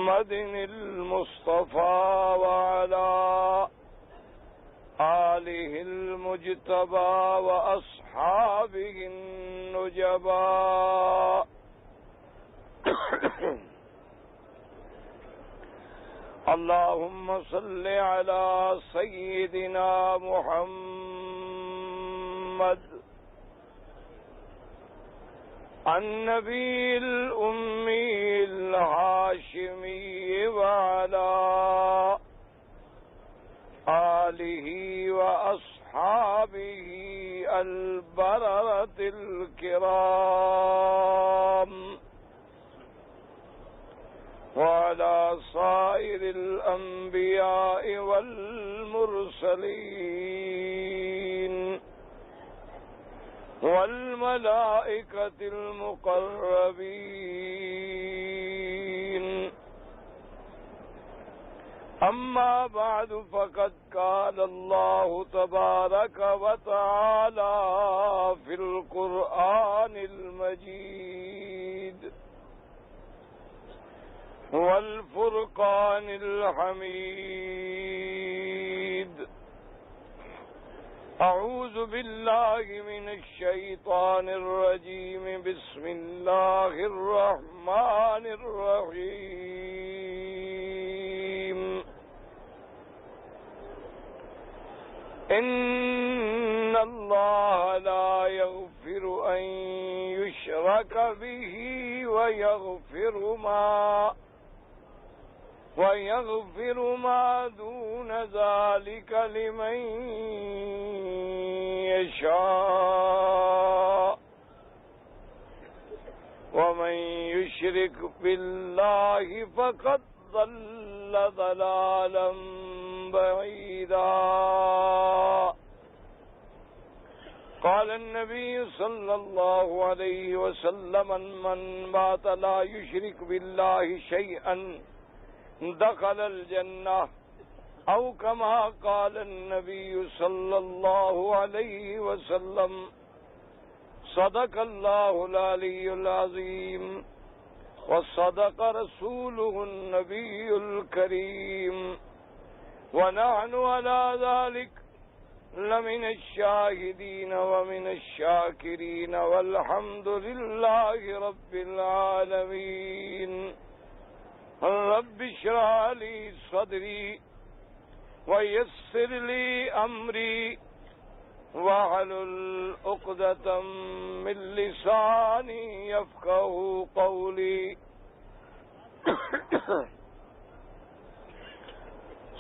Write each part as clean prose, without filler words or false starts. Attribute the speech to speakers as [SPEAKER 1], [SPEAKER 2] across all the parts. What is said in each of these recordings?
[SPEAKER 1] محمد المصطفى وعلى آله المجتبى وأصحابه النجبى اللهم صل على سيدنا محمد النبي الأمي الهاشمي وعلى آله وأصحابه البررة الكرام وعلى سائر الأنبياء والمرسلين والملائكة المقربين أما بعد فقد قال الله تبارك وتعالى في القرآن المجيد والفرقان الحميد أعوذ بالله من الشيطان الرجيم بسم الله الرحمن الرحيم إن الله لا يغفر أن يشرك به ويغفر ما دون ذلك لمن يشاء ومن يشرك بالله فقد ضل ضلالا بعيدا قال النبي صلى الله عليه وسلم من مات لا يشرك بالله شيئا دخل الجنة أو كما قال النبي صلى الله عليه وسلم صدق الله العلي العظيم وصدق رسوله النبي الكريم ونحن على ذلك لمن الشاهدين ومن الشاكرين والحمد لله رب العالمين رب اشرح لي صدري ويسر لي أمري واحلل عقدة من لساني يفقهوا قولي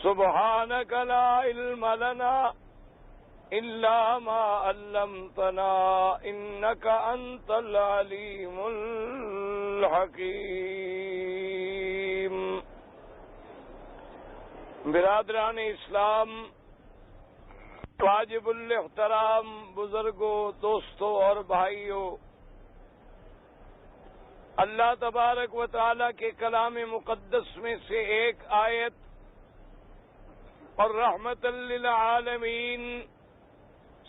[SPEAKER 1] سبحانك لا علم لنا إلا ما علمتنا إنك أنت العليم الحكيم برادران اسلام، واجب الاحترام بزرگوں، دوستوں اور بھائیوں، اللہ تبارک و تعالی کے کلام مقدس میں سے ایک آیت اور رحمت للعالمین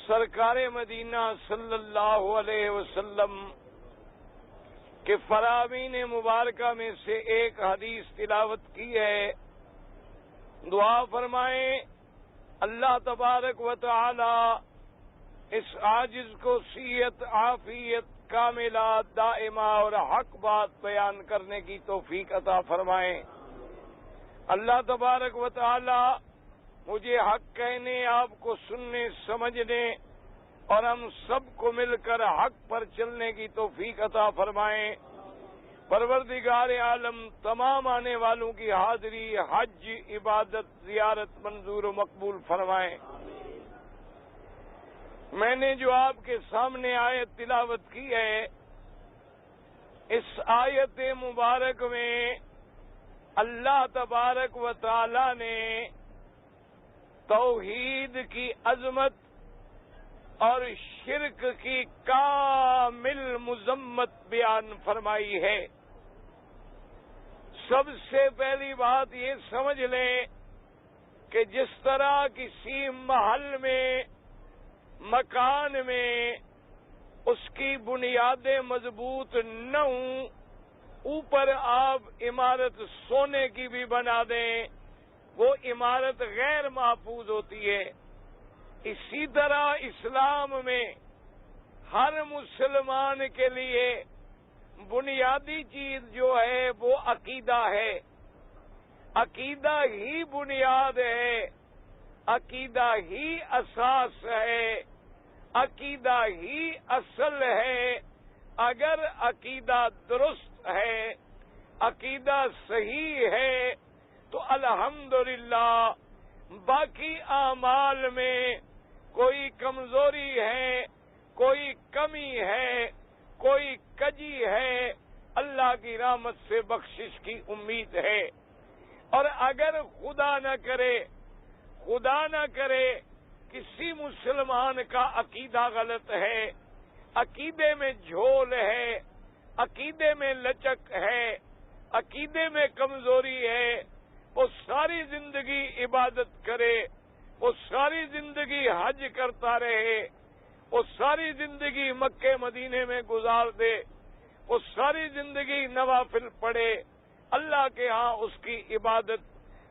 [SPEAKER 1] سرکار مدینہ صلی اللہ علیہ وسلم کے فرامین مبارکہ میں سے ایک حدیث تلاوت کی ہے۔ دعا فرمائیں اللہ تبارک و تعالی اس عاجز کو صحت، عافیت کاملہ، دائمہ اور حق بات بیان کرنے کی توفیق عطا فرمائیں۔ اللہ تبارک و تعالی مجھے حق کہنے، آپ کو سننے، سمجھنے اور ہم سب کو مل کر حق پر چلنے کی توفیق عطا فرمائیں۔ پروردگار عالم تمام آنے والوں کی حاضری، حج، عبادت، زیارت منظور و مقبول فرمائیں۔ میں نے جو آپ کے سامنے آیت تلاوت کی ہے، اس آیت مبارک میں اللہ تبارک و تعالی نے توحید کی عظمت اور شرک کی کامل مذمت بیان فرمائی ہے۔ سب سے پہلی بات یہ سمجھ لیں کہ جس طرح کسی محل میں، مکان میں اس کی بنیادیں مضبوط نہ ہوں اوپر آپ عمارت سونے کی بھی بنا دیں، وہ عمارت غیر محفوظ ہوتی ہے۔ اسی طرح اسلام میں ہر مسلمان کے لیے بنیادی چیز جو ہے وہ عقیدہ ہے۔ عقیدہ ہی بنیاد ہے، عقیدہ ہی اساس ہے، عقیدہ ہی اصل ہے۔ اگر عقیدہ درست ہے، عقیدہ صحیح ہے، تو الحمدللہ باقی اعمال میں کوئی کمزوری ہے، کوئی کمی ہے، کوئی کجی ہے، اللہ کی رحمت سے بخشش کی امید ہے۔ اور اگر خدا نہ کرے کسی مسلمان کا عقیدہ غلط ہے، عقیدے میں جھول ہے، عقیدے میں لچک ہے، عقیدے میں کمزوری ہے، وہ ساری زندگی عبادت کرے، وہ ساری زندگی حج کرتا رہے، وہ ساری زندگی مکے مدینے میں گزار دے، وہ ساری زندگی نوافل پڑھے، اللہ کے ہاں اس کی عبادت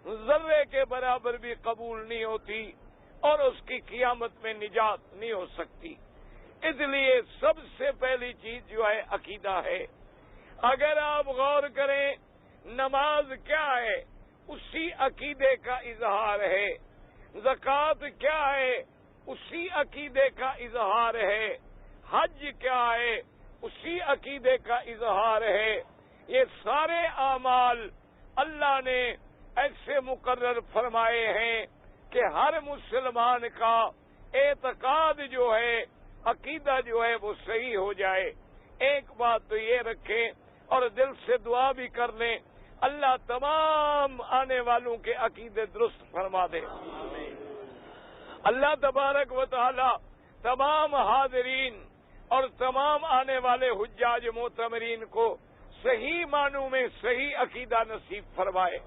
[SPEAKER 1] ذرے کے برابر بھی قبول نہیں ہوتی اور اس کی قیامت میں نجات نہیں ہو سکتی۔ اس لیے سب سے پہلی چیز جو ہے عقیدہ ہے۔ اگر آپ غور کریں نماز کیا ہے، اسی عقیدے کا اظہار ہے۔ زکوٰۃ کیا ہے، اسی عقیدے کا اظہار ہے۔ حج کیا ہے، اسی عقیدے کا اظہار ہے۔ یہ سارے اعمال اللہ نے ایسے مقرر فرمائے ہیں کہ ہر مسلمان کا اعتقاد جو ہے، عقیدہ جو ہے وہ صحیح ہو جائے۔ ایک بات تو یہ رکھیں اور دل سے دعا بھی کر لیں، اللہ تمام آنے والوں کے عقیدے درست فرما دے۔ اللہ تبارک و تعالی تمام حاضرین اور تمام آنے والے حجاج معتمرین کو صحیح معنوں میں صحیح عقیدہ نصیب فرمائے۔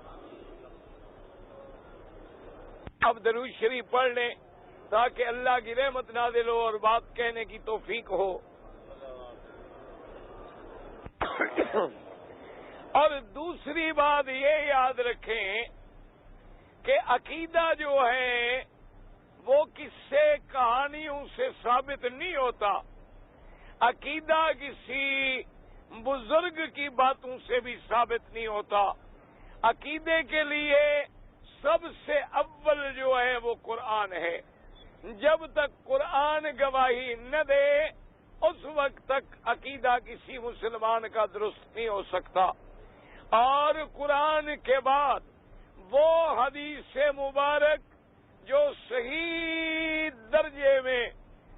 [SPEAKER 1] اب درود شریف پڑھ لیں تاکہ اللہ کی رحمت نازل ہو اور بات کہنے کی توفیق ہو۔ اور دوسری بات یہ یاد رکھیں کہ عقیدہ جو ہے وہ قصے کہانیوں سے ثابت نہیں ہوتا، عقیدہ کسی بزرگ کی باتوں سے بھی ثابت نہیں ہوتا۔ عقیدے کے لیے سب سے اول جو ہے وہ قرآن ہے۔ جب تک قرآن گواہی نہ دے اس وقت تک عقیدہ کسی مسلمان کا درست نہیں ہو سکتا۔ اور قرآن کے بعد وہ حدیث مبارک جو صحیح درجے میں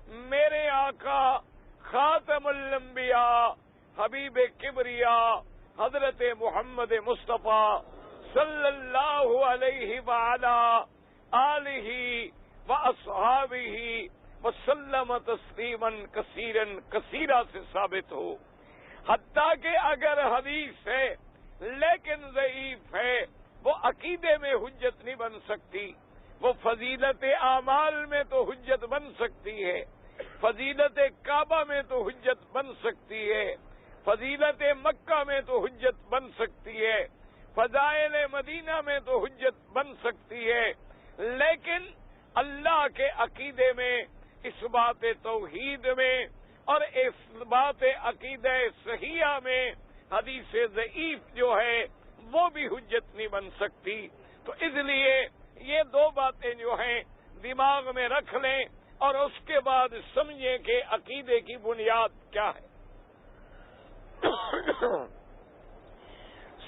[SPEAKER 1] میرے آقا خاتم الانبیاء حبیب کبریا حضرت محمد مصطفیٰ صلی اللہ علیہ وعلا آلہ واصحابہ وسلم تسلیما کثیرا کثیرا سے ثابت ہو۔ حتیٰ کہ اگر حدیث ہے لیکن ضعیف ہے، وہ عقیدے میں حجت نہیں بن سکتی۔ وہ فضیلت اعمال میں تو حجت بن سکتی ہے، فضیلت کعبہ میں تو حجت بن سکتی ہے، فضیلت مکہ میں تو حجت بن سکتی ہے، فضائل مدینہ میں تو حجت بن سکتی ہے، لیکن اللہ کے عقیدے میں، اس بات توحید میں اور اس بات عقیدہ صحیحہ میں حدیث ضعیف جو ہے وہ بھی حجت نہیں بن سکتی۔ تو اس لیے یہ دو باتیں جو ہیں دماغ میں رکھ لیں اور اس کے بعد سمجھیں کہ عقیدے کی بنیاد کیا ہے۔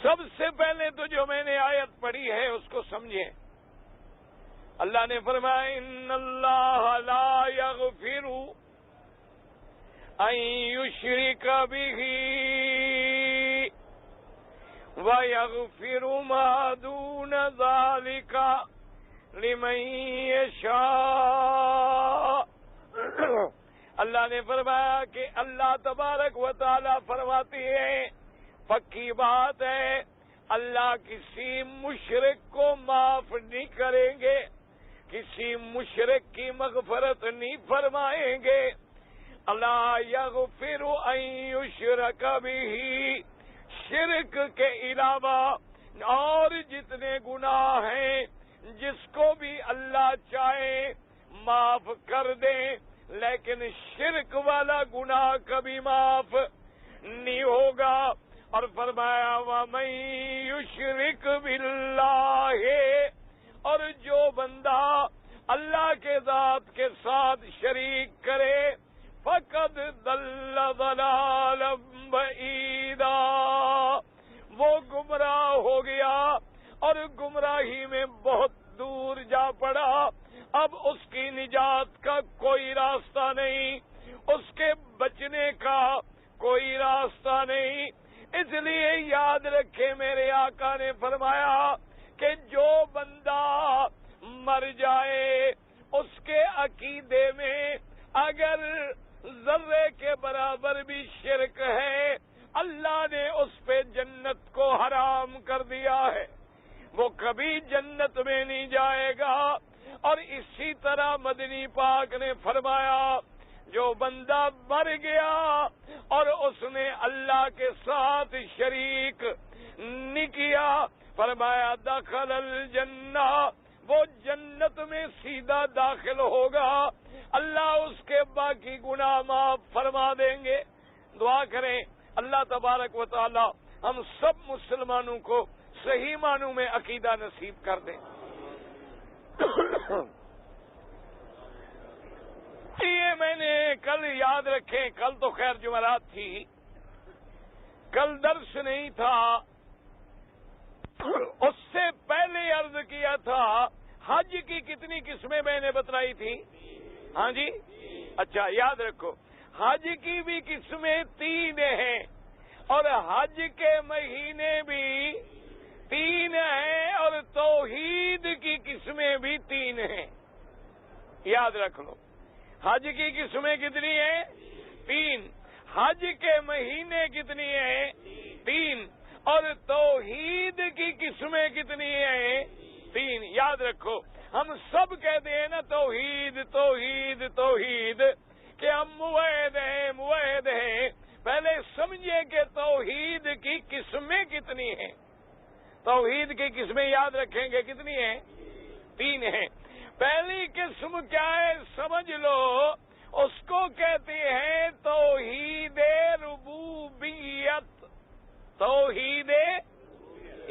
[SPEAKER 1] سب سے پہلے تو جو میں نے آیت پڑھی ہے اس کو سمجھیں۔ اللہ نے فرمایا ان اللہ لا یغفر ان یشرک بہ وَيَغْفِرُ مَا دُونَ ذَلِكَ لِمَن يَشَاءُ۔ اللہ نے فرمایا کہ اللہ تبارک و تعالی فرماتے ہیں پکی بات ہے اللہ کسی مشرک کو معاف نہیں کریں گے، کسی مشرک کی مغفرت نہیں فرمائیں گے۔ اللہ یغفر ان یشرک بہ، شرک کے علاوہ اور جتنے گناہ ہیں جس کو بھی اللہ چاہے معاف کر دے، لیکن شرک والا گناہ کبھی معاف نہیں ہوگا۔ اور فرمایا وَمَن یُشْرِکْ بِاللَّهِ، اور جو بندہ اللہ کے ذات کے ساتھ شریک کرے فَقَدْ ضَلَّ ضَلَالًا بَعِیدًا، وہ گمراہ ہو گیا اور گمراہی میں بہت دور جا پڑا۔ اب اس کی نجات کا کوئی راستہ نہیں، اس کے بچنے کا کوئی راستہ نہیں۔ اس لیے یاد رکھے میرے آقا نے فرمایا کہ جو بندہ مر جائے اس کے عقیدے میں اگر ذرے کے برابر بھی شرک ہے، اللہ نے اس پہ جنت کو حرام کر دیا ہے، وہ کبھی جنت میں نہیں جائے گا۔ اور اسی طرح مدنی پاک نے فرمایا جو بندہ مر گیا اور اس نے اللہ کے ساتھ شریک نہیں کیا، فرمایا دخل الجنہ، وہ جنت میں سیدھا داخل ہوگا، اللہ اس کے باقی گناہ معاف فرما دیں گے۔ دعا کریں اللہ تبارک و تعالی ہم سب مسلمانوں کو صحیح معنوں میں عقیدہ نصیب کر دیں۔ یہ میں نے کل یاد رکھیں، کل تو خیر جمعرات تھی، کل درس نہیں تھا، اس سے پہلے عرض کیا تھا حج کی کتنی قسمیں میں نے بتلائی تھی؟ ہاں جی، اچھا یاد رکھو، حج کی بھی قسمیں 3 ہیں اور حج کے مہینے بھی 3 ہیں اور توحید کی قسمیں بھی 3 ہیں، یاد رکھ لو۔ حج کی قسمیں کتنی ہیں؟ 3۔ حج کے مہینے کتنی ہیں؟ 3۔ اور توحید کی قسمیں کتنی ہیں؟ 3۔ یاد رکھو، ہم سب کہتے ہیں نا توحید توحید توحید، کہ ہم موحد ہیں۔ پہلے سمجھے کہ توحید کی قسمیں کتنی ہیں۔ توحید کی قسمیں یاد رکھیں گے کتنی ہیں؟ 3 ہیں۔ پہلی قسم کیا ہے سمجھ لو، اس کو کہتے ہیں توحید ربوبیت۔ توحید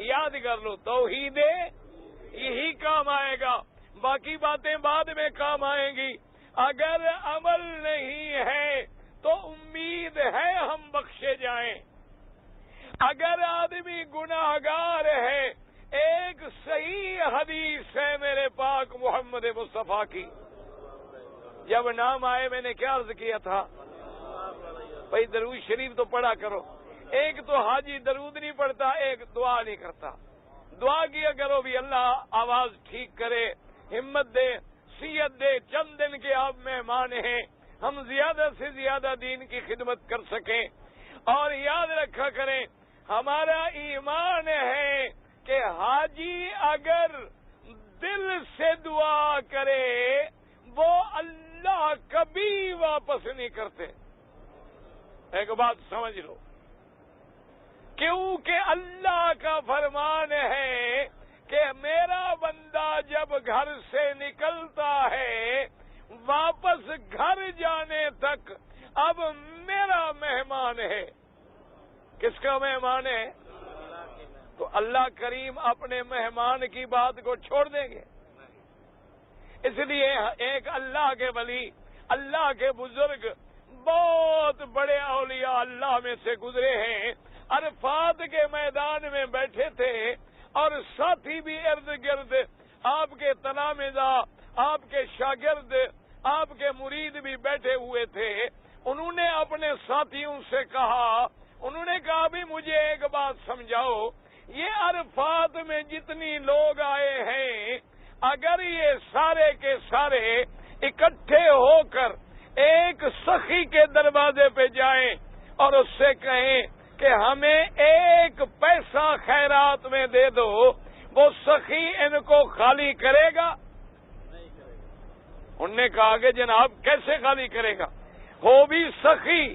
[SPEAKER 1] یاد کر لو، توحید یہی کام آئے گا، باقی باتیں بعد میں کام آئیں گی۔ اگر عمل نہیں ہے تو امید ہے ہم بخشے جائیں۔ اگر آدمی گناہگار ہے، ایک صحیح حدیث ہے میرے پاک محمد مصطفیٰ کی، جب نام آئے میں نے کیا عرض کیا تھا؟ بھائی درود شریف تو پڑھا کرو۔ ایک تو حاجی درود نہیں پڑھتا، ایک دعا نہیں کرتا۔ دعا کیا کرو بھی اللہ آواز ٹھیک کرے، ہمت دے، صحت دے، چند دن کے آپ مہمان ہیں، ہم زیادہ سے زیادہ دین کی خدمت کر سکیں۔ اور یاد رکھا کریں ہمارا ایمان ہے کہ حاجی اگر دل سے دعا کرے وہ اللہ کبھی واپس نہیں کرتے۔ ایک بات سمجھ لو، کیونکہ اللہ کا فرمان ہے کہ میرا بندہ جب گھر سے نکلتا ہے واپس گھر جانے تک اب میرا مہمان ہے۔ کس کا مہمان ہے؟ تو اللہ کریم اپنے مہمان کی بات کو چھوڑ دیں گے؟ اس لیے ایک اللہ کے ولی، اللہ کے بزرگ، بہت بڑے اولیاء اللہ میں سے گزرے ہیں، عرفات کے میدان میں بیٹھے تھے اور ساتھی بھی ارد گرد آپ کے تلامذہ، آپ کے شاگرد، آپ کے مرید بھی بیٹھے ہوئے تھے۔ انہوں نے اپنے ساتھیوں سے کہا، انہوں نے کہا بھی مجھے ایک بات سمجھاؤ، یہ عرفات میں جتنی لوگ آئے ہیں اگر یہ سارے کے سارے اکٹھے ہو کر ایک سخی کے دروازے پہ جائیں اور اس سے کہیں کہ ہمیں 1 پیسہ خیرات میں دے دو، وہ سخی ان کو خالی کرے گا؟ انہوں نے کہا کہ جناب کیسے خالی کرے گا؟ ہو بھی سخی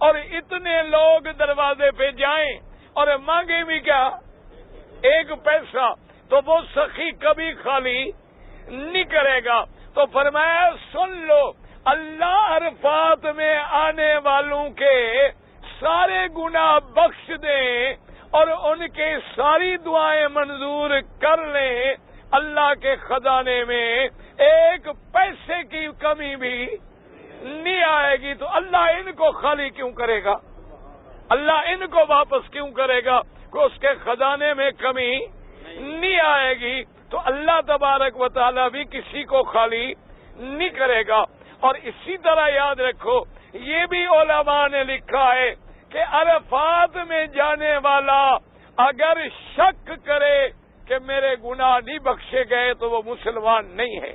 [SPEAKER 1] اور اتنے لوگ دروازے پہ جائیں اور مانگے بھی کیا؟ ایک پیسہ، تو وہ سخی کبھی خالی نہیں کرے گا۔ تو فرمایا سن لو، اللہ عرفات میں آنے والوں کے سارے گناہ بخش دیں اور ان کے ساری دعائیں منظور کر لیں، اللہ کے خزانے میں ایک پیسے کی کمی بھی نہیں آئے گی۔ تو اللہ ان کو خالی کیوں کرے گا؟ اللہ ان کو واپس کیوں کرے گا کہ اس کے خزانے میں کمی نہیں آئے گی؟ تو اللہ تبارک و تعالیٰ بھی کسی کو خالی نہیں کرے گا۔ اور اسی طرح یاد رکھو، یہ بھی علماء نے لکھا ہے کہ عرفات میں جانے والا اگر شک کرے کہ میرے گناہ نہیں بخشے گئے تو وہ مسلمان نہیں ہے،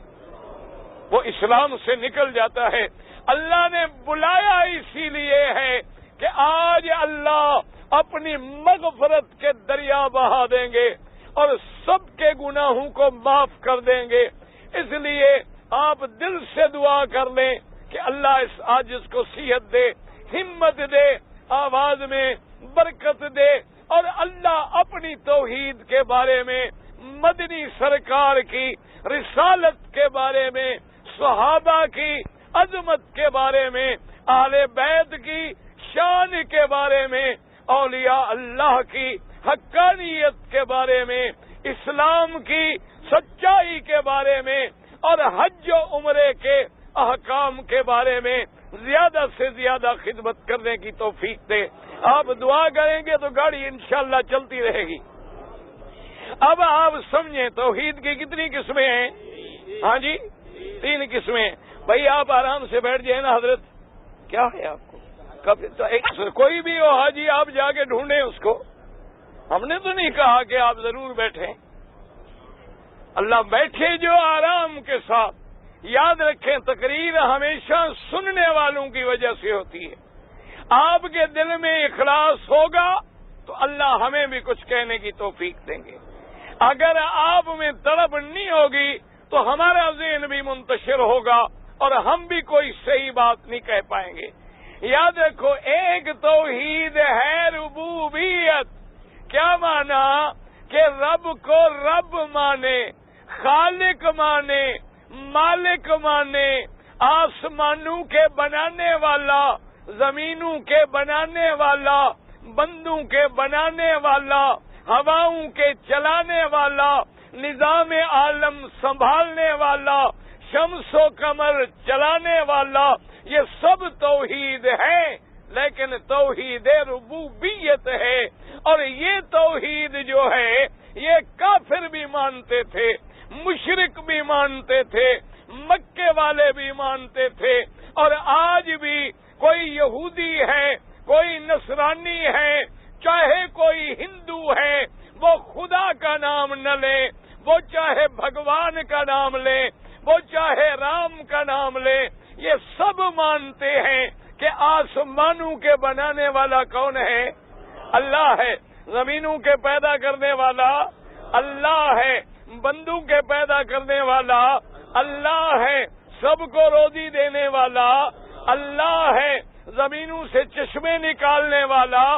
[SPEAKER 1] وہ اسلام سے نکل جاتا ہے۔ اللہ نے بلایا اسی لیے ہے کہ آج اللہ اپنی مغفرت کے دریا بہا دیں گے اور سب کے گناہوں کو معاف کر دیں گے۔ اس لیے آپ دل سے دعا کر لیں کہ اللہ اس عاجز کو صحت دے، ہمت دے، آواز میں برکت دے، اور اللہ اپنی توحید کے بارے میں، مدنی سرکار کی رسالت کے بارے میں، صحابہ کی عظمت کے بارے میں، اہل بیت کی شان کے بارے میں، اولیاء اللہ کی حقانیت کے بارے میں، اسلام کی سچائی کے بارے میں، اور حج و عمرے کے احکام کے بارے میں زیادہ سے زیادہ خدمت کرنے کی توفیق دے۔ آپ دعا کریں گے تو گاڑی انشاءاللہ چلتی رہے گی۔ اب آپ سمجھیں توحید کی کتنی قسمیں ہیں؟ ہاں جی، 3 قسمیں۔ بھائی آپ آرام سے بیٹھ جائیں نا حضرت، کیا ہے آپ کو؟ کوئی بھی ہو حاجی، آپ جا کے ڈھونڈیں اس کو، ہم نے تو نہیں کہا کہ آپ ضرور بیٹھیں۔ اللہ بیٹھے جو آرام کے ساتھ۔ یاد رکھیں تقریر ہمیشہ سننے والوں کی وجہ سے ہوتی ہے۔ آپ کے دل میں اخلاص ہوگا تو اللہ ہمیں بھی کچھ کہنے کی توفیق دیں گے۔ اگر آپ میں طلب نہیں ہوگی تو ہمارا ذہن بھی منتشر ہوگا اور ہم بھی کوئی صحیح بات نہیں کہہ پائیں گے۔ یاد رکھو، ایک توحید ہے ربوبیت۔ کیا مانا؟ کہ رب کو رب مانے، خالق مانے، مالک مانے، آسمانوں کے بنانے والا، زمینوں کے بنانے والا، بندوں کے بنانے والا، ہواؤں کے چلانے والا، نظام عالم سنبھالنے والا، شمس و قمر چلانے والا، یہ سب توحید ہے، لیکن توحید ربوبیت ہے۔ اور یہ توحید جو ہے یہ کافر بھی مانتے تھے، مشرک بھی مانتے تھے، مکے والے بھی مانتے تھے، اور آج بھی کوئی یہودی ہے، کوئی نصرانی ہے، چاہے کوئی ہندو ہے، وہ خدا کا نام نہ لے، وہ چاہے بھگوان کا نام لے، وہ چاہے رام کا نام لے، یہ سب مانتے ہیں کہ آسمانوں کے بنانے والا کون ہے؟ اللہ ہے۔ زمینوں کے پیدا کرنے والا اللہ ہے۔ بندوں کے پیدا کرنے والا اللہ ہے۔ سب کو روزی دینے والا اللہ ہے۔ زمینوں سے چشمے نکالنے والا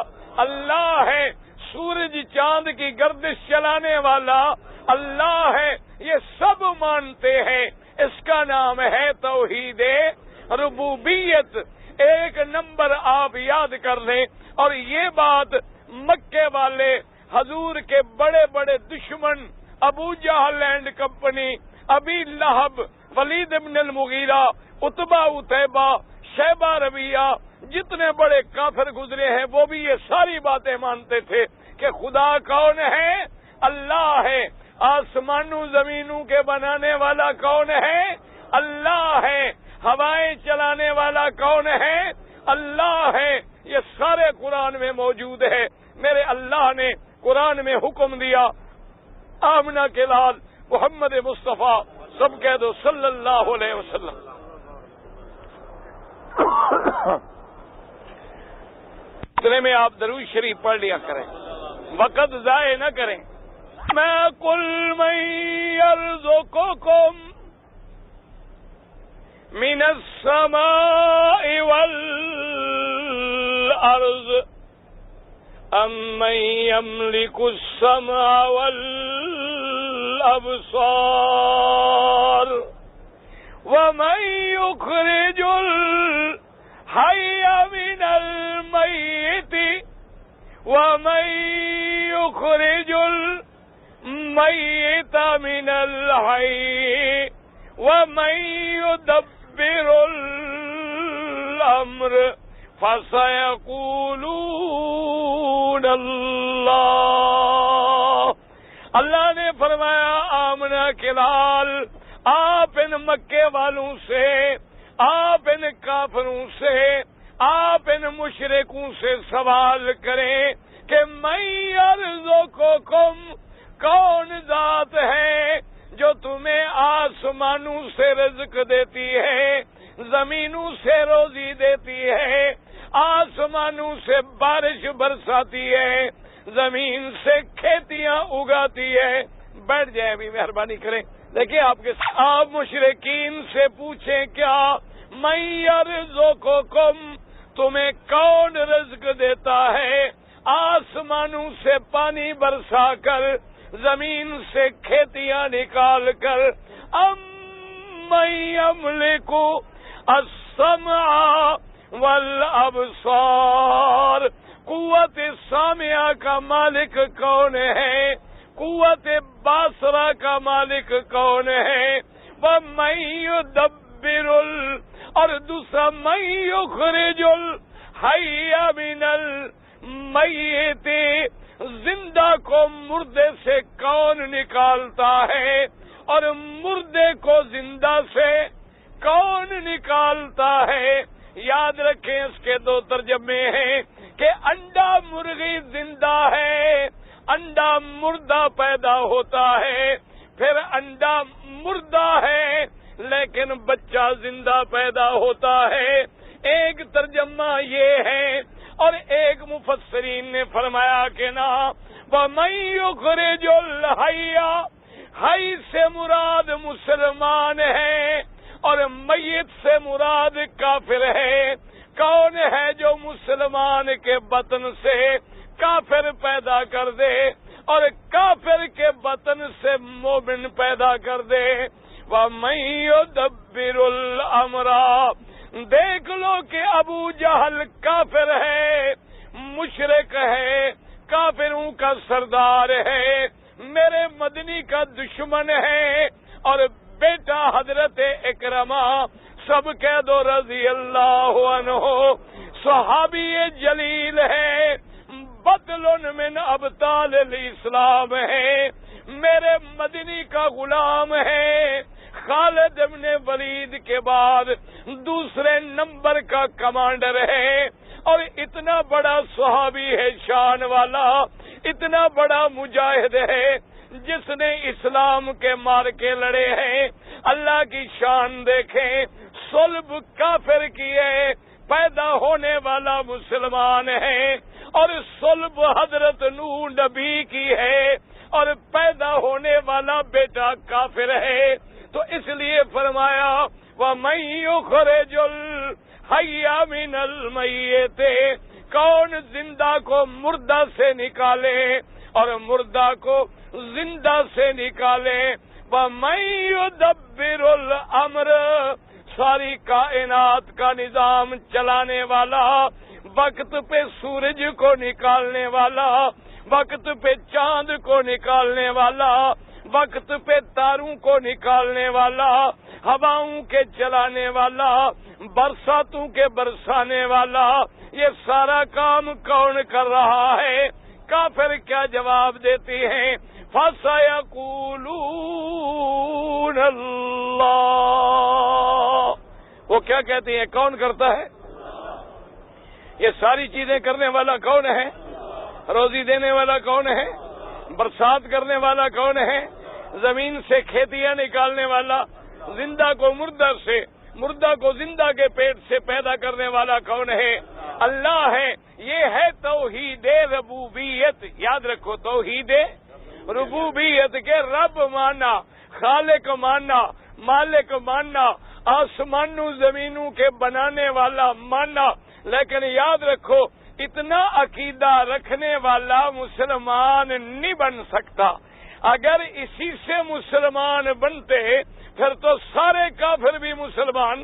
[SPEAKER 1] اللہ ہے۔ سورج چاند کی گردش چلانے والا اللہ ہے۔ یہ سب مانتے ہیں، اس کا نام ہے توحید ربوبیت۔ ایک نمبر آپ یاد کر لیں، اور یہ بات مکے والے حضور کے بڑے بڑے دشمن، ابو جہل اینڈ کمپنی، ابی لہب، ولید بن المغیرہ، عتبہ عتیبہ، شیبہ ربیہ، جتنے بڑے کافر گزرے ہیں وہ بھی یہ ساری باتیں مانتے تھے کہ خدا کون ہے؟ اللہ ہے۔ آسمانوں زمینوں کے بنانے والا کون ہے؟ اللہ ہے۔ ہوائیں چلانے والا کون ہے؟ اللہ ہے۔ یہ سارے قرآن میں موجود ہے۔ میرے اللہ نے قرآن میں حکم دیا، آمنہ کے لال محمد مصطفیٰ، سب کہہ دو صلی اللہ علیہ وسلم۔ اتنے میں آپ درود شریف پڑھ لیا کریں، وقت ضائع نہ کریں۔ میں قل من یرزقکم من السماء والارض أَمَّن يَمْلِكُ السَّمْعَ وَالْأَبْصَارَ وَمَن يُخْرِجُ الْحَيَّ مِنَ الْمَيِّتِ وَمَن يُخْرِجُ الْمَيِّتَ مِنَ الْحَيِّ وَمَن يُدَبِّرُ الْأَمْرَ فَسَيَقُولُونَ اللَّهُ۔ اللہ نے فرمایا آمنہ کے لال، آپ ان مکے والوں سے، آپ ان کافروں سے، آپ ان مشرکوں سے سوال کریں کہ من یرزقکم، کون ذات ہے جو تمہیں آسمانوں سے رزق دیتی ہے، زمینوں سے روزی دیتی ہے، آسمانوں سے بارش برساتی ہے، زمین سے کھیتیاں اگاتی ہے۔ بیٹھ جائیں، ابھی مہربانی کریں۔ دیکھیں آپ مشرکین سے پوچھیں کیا من یرزقکم، تمہیں کون رزق دیتا ہے، آسمانوں سے پانی برسا کر، زمین سے کھیتیاں نکال کر، من یملک السمع والابصار، قوت سامعہ کا مالک کون ہے، قوت باصرہ کا مالک کون ہے، وَمَن يُدَبِّرُ اور دوسرا من یخرج الحی من المیت، زندہ کو مردے سے کون نکالتا ہے اور مردے کو زندہ سے کون نکالتا ہے۔ یاد رکھیں اس کے دو ترجمے ہیں کہ انڈا مرغی زندہ ہے، انڈا مردہ پیدا ہوتا ہے، پھر انڈا مردہ ہے لیکن بچہ زندہ پیدا ہوتا ہے۔ ایک ترجمہ یہ ہے، اور ایک مفسرین نے فرمایا کہ نہ، وَمَن يُخْرِجُ الْحَيَّ، حی سے مراد مسلمان ہے اور میت سے مراد کافر ہے۔ کون ہے جو مسلمان کے بطن سے کافر پیدا کر دے اور کافر کے بطن سے مومن پیدا کر دے؟ وَمَن يُدَبِّرُ الْأَمْرَ، دیکھ لو کہ ابو جہل کافر ہے، مشرک ہے، کافروں کا سردار ہے، میرے مدنی کا دشمن ہے، اور بیٹا حضرت اکرمہ سب کہہ دو رضی اللہ عنہ صحابی جلیل ہے، بطل من ابطال الاسلام ہے، میرے مدنی کا غلام ہے، خالد ابن ولید کے بعد دوسرے نمبر کا کمانڈر ہے، اور اتنا بڑا صحابی ہے شان والا، اتنا بڑا مجاہد ہے جس نے اسلام کے مارکے لڑے ہیں۔ اللہ کی شان دیکھیں، صلب کافر کی ہے، پیدا ہونے والا مسلمان ہے، اور صلب حضرت نوح نبی کی ہے، اور پیدا ہونے والا بیٹا کافر ہے۔ تو اس لیے فرمایا وَمَن يُخْرِجُ الْحَيَّ مِنَ الْمَيِّتِ، کون زندہ کو مردہ سے نکالے اور مردہ کو زندہ سے نکالے۔ وَمَن يُدَبِّرُ الْأَمْرَ، ساری کائنات کا نظام چلانے والا، وقت پہ سورج کو نکالنے والا، وقت پہ چاند کو نکالنے والا، وقت پہ تاروں کو نکالنے والا، ہواؤں کے چلانے والا، برساتوں کے برسانے والا، یہ سارا کام کون کر رہا ہے؟ کافر کیا جواب دیتی ہیں؟ فَسَيَقُولُونَ اللَّهُ، وہ کیا کہتی ہیں؟ کون کرتا ہے؟ یہ ساری چیزیں کرنے والا کون ہے؟ روزی دینے والا کون ہے؟ برسات کرنے والا کون ہے؟ زمین سے کھیتیاں نکالنے والا، زندہ کو مردہ سے، مردہ کو زندہ کے پیٹ سے پیدا کرنے والا کون ہے؟ اللہ ہے۔ یہ ہے توحید ربوبیت۔ یاد رکھو، توحید ربوبیت کے رب ماننا، خالق ماننا، مالک ماننا، آسمانوں زمینوں کے بنانے والا ماننا۔ لیکن یاد رکھو اتنا عقیدہ رکھنے والا مسلمان نہیں بن سکتا. اگر اسی سے مسلمان بنتے پھر تو سارے کافر بھی مسلمان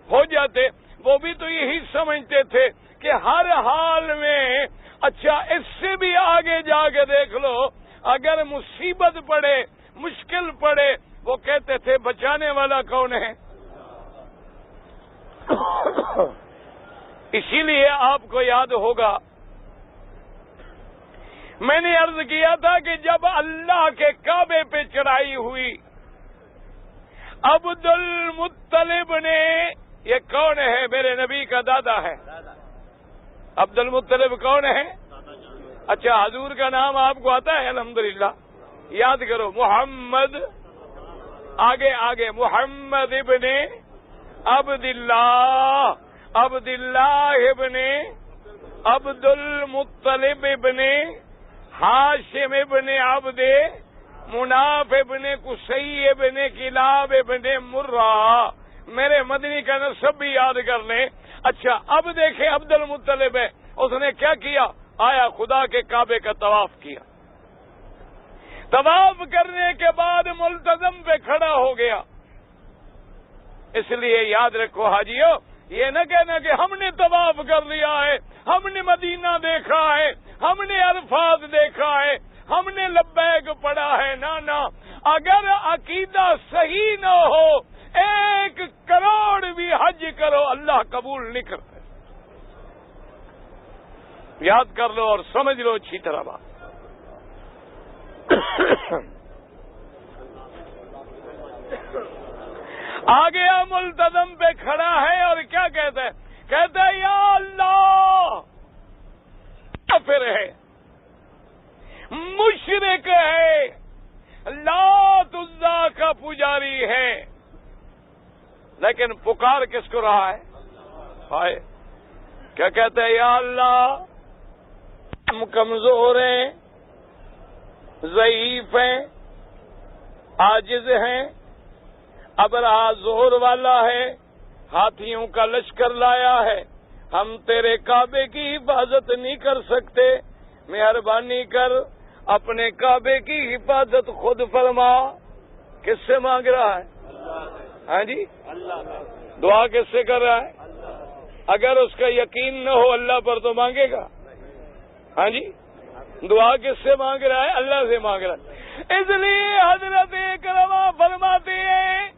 [SPEAKER 1] ہو جاتے. وہ بھی تو یہی سمجھتے تھے کہ ہر حال میں. اچھا اس سے بھی آگے جا کے دیکھ لو, اگر مصیبت پڑے, مشکل پڑے, وہ کہتے تھے بچانے والا کون ہے. اسی لیے آپ کو یاد ہوگا میں نے عرض کیا تھا کہ جب اللہ کے کعبے پہ چڑھائی ہوئی, عبد المطلب نے, یہ کون ہے؟ میرے نبی کا دادا ہے. عبد المطلب کون ہے؟ اچھا حضور کا نام آپ کو آتا ہے؟ الحمدللہ یاد کرو. محمد, آگے محمد ابن عبداللہ, عبداللہ ابن عبد المطلب ابن ہاشم ابن عبد مناف ابن قصی ابن کلاب ابن مرہ. میرے مدنی کا نسب بھی یاد کر لیں. اچھا اب دیکھیں عبد المطلب ہے, اس نے کیا کیا؟ آیا خدا کے کعبے کا طواف کیا. طواف کرنے کے بعد ملتزم پہ کھڑا ہو گیا. اس لیے یاد رکھو حاجیو, یہ نہ کہنا کہ ہم نے طواف کر لیا ہے, ہم نے مدینہ دیکھا ہے, ہم نے عرفات دیکھا ہے, ہم نے لبیک پڑھا ہے. نہ, اگر عقیدہ صحیح نہ ہو 1 کروڑ بھی حج کرو اللہ قبول نہیں کرتا. یاد کر لو اور سمجھ لو اچھی طرح بات. آ گیا ملتزم پہ کھڑا ہے اور کیا کہتا ہے؟ کہتا ہے یا اللہ, کافر ہے, مشرک ہے, لات عزا کا پجاری ہے, لیکن پکار کس کو رہا ہے؟ ہائے, کیا کہتا ہے؟ یا اللہ ہم کمزور ہیں, ضعیف ہیں, عاجز ہیں, ابرہا زور والا ہے, ہاتھیوں کا لشکر لایا ہے, ہم تیرے کعبے کی حفاظت نہیں کر سکتے, مہربانی کر اپنے کعبے کی حفاظت خود فرما. کس سے مانگ رہا ہے؟ ہاں جی, دعا کس سے کر رہا ہے؟ اگر اس کا یقین نہ ہو اللہ پر تو مانگے گا. ہاں جی, دعا کس سے مانگ رہا ہے؟ اللہ سے مانگ رہا ہے. اس لیے حضرت اکرمہ فرماتے ہیں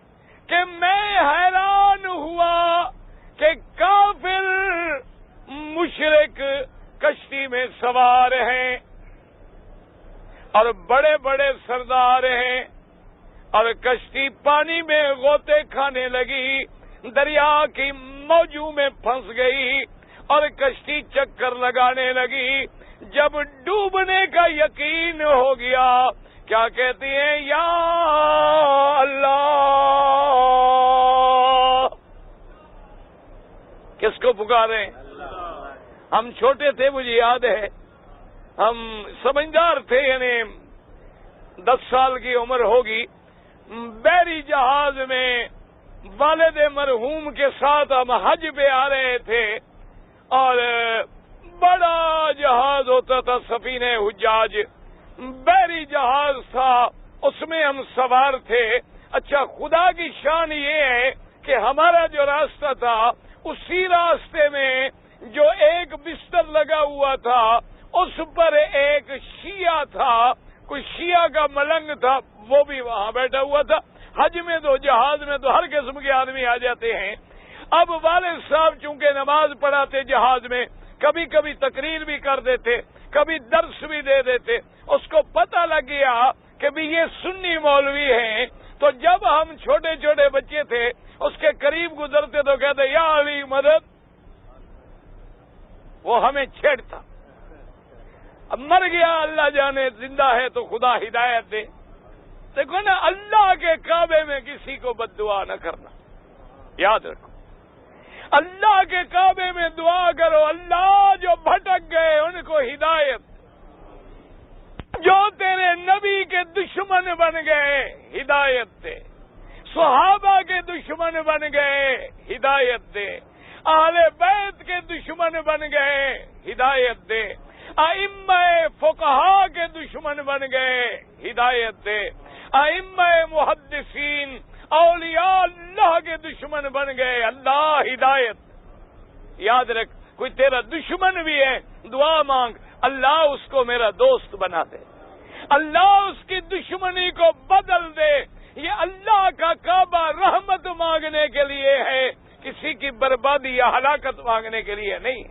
[SPEAKER 1] کہ میں حیران ہوا کہ کافر مشرک کشتی میں سوار ہیں اور بڑے بڑے سردار ہیں, اور کشتی پانی میں غوطے کھانے لگی, دریا کی موجوں میں پھنس گئی اور کشتی چکر لگانے لگی. جب ڈوبنے کا یقین ہو گیا, کیا کہتی ہیں؟ یا اللہ. کس کو پکاریں؟ ہم چھوٹے تھے, مجھے یاد ہے, ہم سمجھدار تھے, یعنی 10 سال کی عمر ہوگی. بحری جہاز میں والد مرحوم کے ساتھ ہم حج پہ آ رہے تھے, اور بڑا جہاز ہوتا تھا, سفینہ حجاج, بحری جہاز تھا, اس میں ہم سوار تھے. اچھا خدا کی شان یہ ہے کہ ہمارا جو راستہ تھا, اسی راستے میں جو ایک بستر لگا ہوا تھا, اس پر ایک شیعہ تھا, کوئی شیعہ کا ملنگ تھا, وہ بھی وہاں بیٹھا ہوا تھا. حج میں تو جہاز میں تو ہر قسم کے آدمی آ جاتے ہیں. اب والد صاحب چونکہ نماز پڑھاتے جہاز میں, کبھی کبھی تقریر بھی کر دیتے, کبھی درس بھی دے دیتے. اس کو پتہ لگ گیا کہ بھی یہ سنی مولوی ہیں, تو جب ہم چھوٹے چھوٹے بچے تھے اس کے قریب گزرتے تو کہتے یا علی مدد. وہ ہمیں چھیڑتا. اب مر گیا, اللہ جانے, زندہ ہے تو خدا ہدایت دے. دیکھو نا, اللہ کے کعبے میں کسی کو بد دعا نہ کرنا. یاد رکھو, اللہ کے کعبے میں دعا کرو, اللہ جو بھٹک گئے ان کو ہدایت, جو تیرے نبی کے دشمن بن گئے ہدایت دے, صحابہ کے دشمن بن گئے ہدایت دے, اہل بیت ہدایت کے دشمن بن گئے، ہدایت دے۔ ائمہ فقہا کے دشمن بن گئے، ہدایت دے۔ ائمہ محدثین اولیاء اللہ کے دشمن بن گئے، اللہ ہدایت۔ یاد رکھ، کوئی تیرا دشمن بھی ہے، دعا مانگ، اللہ اس کو میرا دوست بنا دے، اللہ اس کی دشمنی کو بدل دے۔ یہ اللہ کا کعبہ رحمت مانگنے کے لیے ہے، کسی کی بربادی یا ہلاکت مانگنے کے لیے نہیں۔